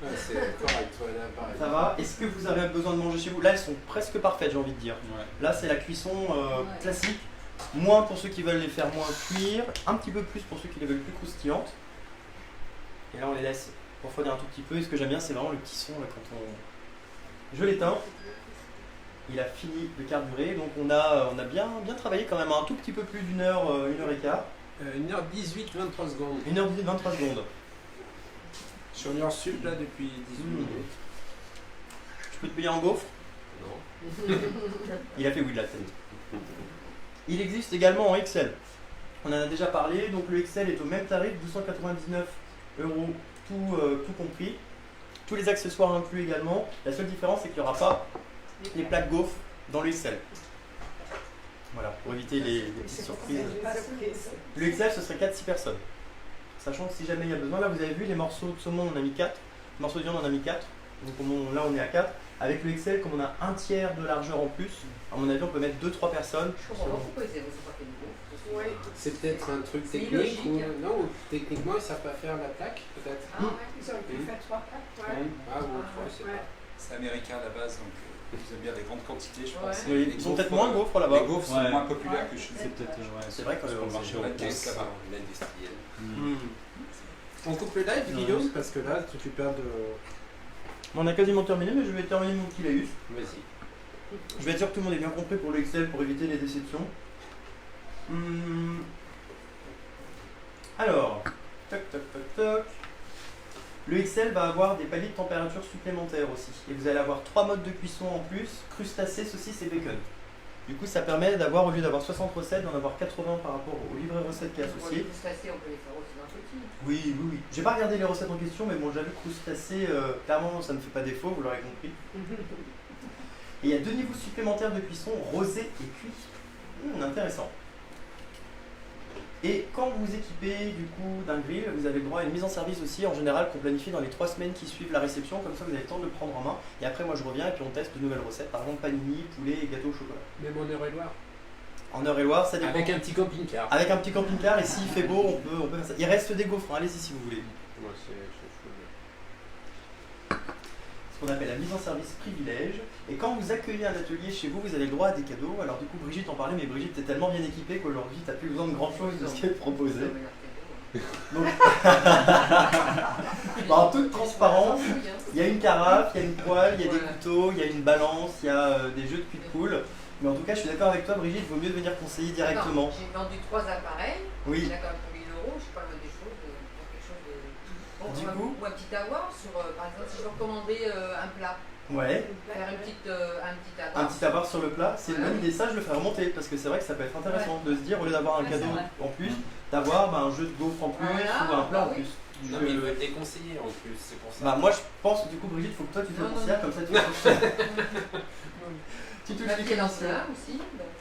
Ouais, c'est correct, ouais, là, pareil. Ça va? Est-ce que vous avez besoin de manger chez vous? Là elles sont presque parfaites j'ai envie de dire. Ouais. Là c'est la cuisson classique, moins pour ceux qui veulent les faire moins cuire, un petit peu plus pour ceux qui les veulent plus croustillantes. Et là on les laisse refroidir un tout petit peu, et ce que j'aime bien c'est vraiment le petit son là quand on... Je l'éteins, il a fini de carburer, donc on a bien travaillé quand même un tout petit peu plus d'une heure, 1h15. 1h18, 23 secondes. 1h18, 23 secondes. Je suis en sup là depuis 18 minutes. Je peux te payer en gaufre? Non. Il a fait oui de la télé. Il existe également en XL. On en a déjà parlé, donc le XL est au même tarif, 299 €, tout compris. Tous les accessoires inclus également. La seule différence c'est qu'il n'y aura pas les plaques gaufres dans le XL. Voilà, pour éviter les petites surprises. Le XL ce serait 4-6 personnes. Sachant que si jamais il y a besoin, là vous avez vu les morceaux de saumon on a mis 4, les morceaux de viande on a mis 4. Donc là on est à 4. Avec le XL, comme on a un tiers de largeur en plus, à mon avis on peut mettre 2-3 personnes. Je comprends pas pourquoi ils ont pas fait de gaufre. Ouais. C'est peut-être un truc C'est technique ou illogique. non, ou techniquement ils savent pas faire la plaque, peut-être. Ah ouais. Ils auraient pu faire 3 plaques. Ouais. Ah ou trois, je sais Ouais. pas. C'est américain à la base, donc ils aiment bien les grandes quantités, je pense. Ouais. Ils sont peut-être moins gaufres là-bas. Les gaufres sont Ouais. moins populaires que chez nous. C'est peut-être. Ouais, C'est vrai que Sur le marché La européen, caisse, ça va. l'industriel. Hmm. On coupe le live, Guillaume, parce que là tu perds de. On a quasiment terminé, mais je vais terminer mon petit laïus. Vas-y. Je vais être sûr que tout le monde est bien compris pour le XL pour éviter les déceptions. Alors, toc toc toc toc. Le XL va avoir des paliers de température supplémentaires aussi. Et vous allez avoir 3 modes de cuisson en plus, crustacés, saucisses et bacon. Du coup, ça permet d'avoir, au lieu d'avoir 60 recettes, d'en avoir 80 par rapport au livret recette qui est Pour les associé. crustacés, on peut les faire aussi dans le petit. Oui, oui, oui. J'ai pas regardé les recettes en question, mais bon, j'avais crustacé, clairement, ça ne fait pas défaut, vous l'aurez compris. Et il y a 2 niveaux supplémentaires de cuisson, rosé et cuit. Intéressant. Et quand vous vous équipez du coup d'un grill, vous avez le droit à une mise en service aussi, en général, qu'on planifie dans les 3 semaines qui suivent la réception, comme ça vous avez le temps de le prendre en main. Et après, moi je reviens et puis on teste de nouvelles recettes, par exemple panini, poulet et gâteau au chocolat. Même en Eure-et-Loire. En Eure-et-Loire, ça dépend. Avec un petit camping-car. Avec un petit camping-car, et s'il fait beau, on peut faire ça. Il reste des gaufres, hein, allez-y si vous voulez. Moi, c'est chaud. Ce qu'on appelle la mise en service privilège. Et quand vous accueillez un atelier chez vous, vous avez le droit à des cadeaux. Alors du coup, Brigitte en parlait, mais Brigitte, t'es tellement bien équipée qu'aujourd'hui, t'as plus besoin de grand chose de ce qui est proposé. Donc, bah, en toute transparence, il y a une carafe, il y a une poêle, il y a des couteaux, il y a une balance, il y a des jeux de cuit de poule. Mais en tout cas, je suis d'accord avec toi, Brigitte, il vaut mieux venir conseiller directement. J'ai vendu 3 appareils. Oui. Il a quand même pour 1000 €, je suis pas loin des choses, pour quelque chose de. Bon, Du coup ou un petit avoir sur, par exemple, si je veux recommander un plat, Ouais. faire un petit avoir. Un petit avoir sur le plat, c'est une Ouais. bonne idée. Ça, je le ferai remonter parce que c'est vrai que ça peut être intéressant de se dire, au lieu d'avoir un Ouais, cadeau c'est vrai. en plus, d'avoir un jeu de gaufre en plus Voilà, ou un plat en bah oui. plus. Non, mais il veut être déconseillé en plus, c'est pour ça. Bah, moi, je pense du coup, Brigitte, il faut que toi tu te Non, non, considères non. comme ça, tu touches. Tu touches Ma les fille est financiers. l'ancien aussi.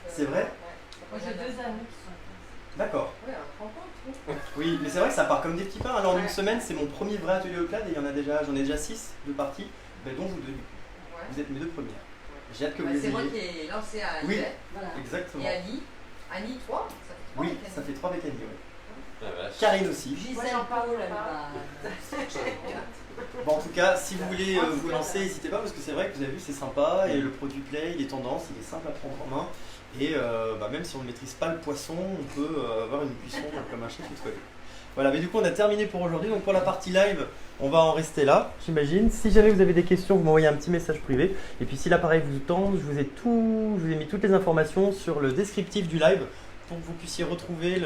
C'est vrai? Moi j'ai 2 amis qui sont intéressés. D'accord. Ouais, alors, prends compte. Oui, mais c'est vrai que ça part comme des petits pains. Alors, en une Ouais. semaine, c'est mon premier vrai atelier au CLAD et j'en ai déjà 6 de parties, dont vous deux. Ouais. Vous êtes mes deux premières. J'ai hâte que vous Bah, les c'est moi ayez. qui ai lancé à Oui. Yvette. Voilà. Exactement. Et Annie. Annie, 3. Ça fait 3 Oui, ça fait 3 avec Annie, oui. La vache. Karine aussi. Gisèle Moi, j'en parle Paul, pas. elle va. Bon, en tout cas, si vous voulez vous lancer, n'hésitez pas parce que c'est vrai que vous avez vu, c'est sympa et le produit plaît, il est tendance, il est simple à prendre en main. Et même si on ne maîtrise pas le poisson, on peut avoir une cuisson comme un chef étoilé. Voilà, mais du coup, on a terminé pour aujourd'hui. Donc, pour la partie live, on va en rester là, j'imagine. Si jamais vous avez des questions, vous m'envoyez un petit message privé. Et puis, si l'appareil vous tente, je vous ai mis toutes les informations sur le descriptif du live pour que vous puissiez retrouver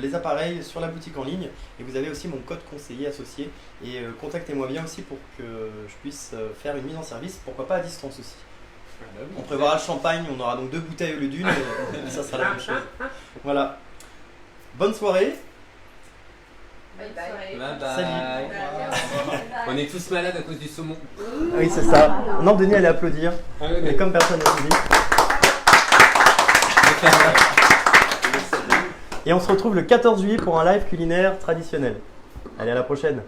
les appareils sur la boutique en ligne. Et vous avez aussi mon code conseiller associé. Et contactez-moi bien aussi pour que je puisse faire une mise en service, pourquoi pas à distance aussi. On prévoira le champagne, on aura donc 2 bouteilles au lieu d'une, et ça sera la même chose. Voilà. Bonne soirée. Bye bye. Bye bye. Salut. On est tous malades à cause du saumon. Oui, c'est ça. Non, Denis allait applaudir, Ah oui, mais comme personne n'a dit. Et on se retrouve le 14 juillet pour un live culinaire traditionnel. Allez, à la prochaine.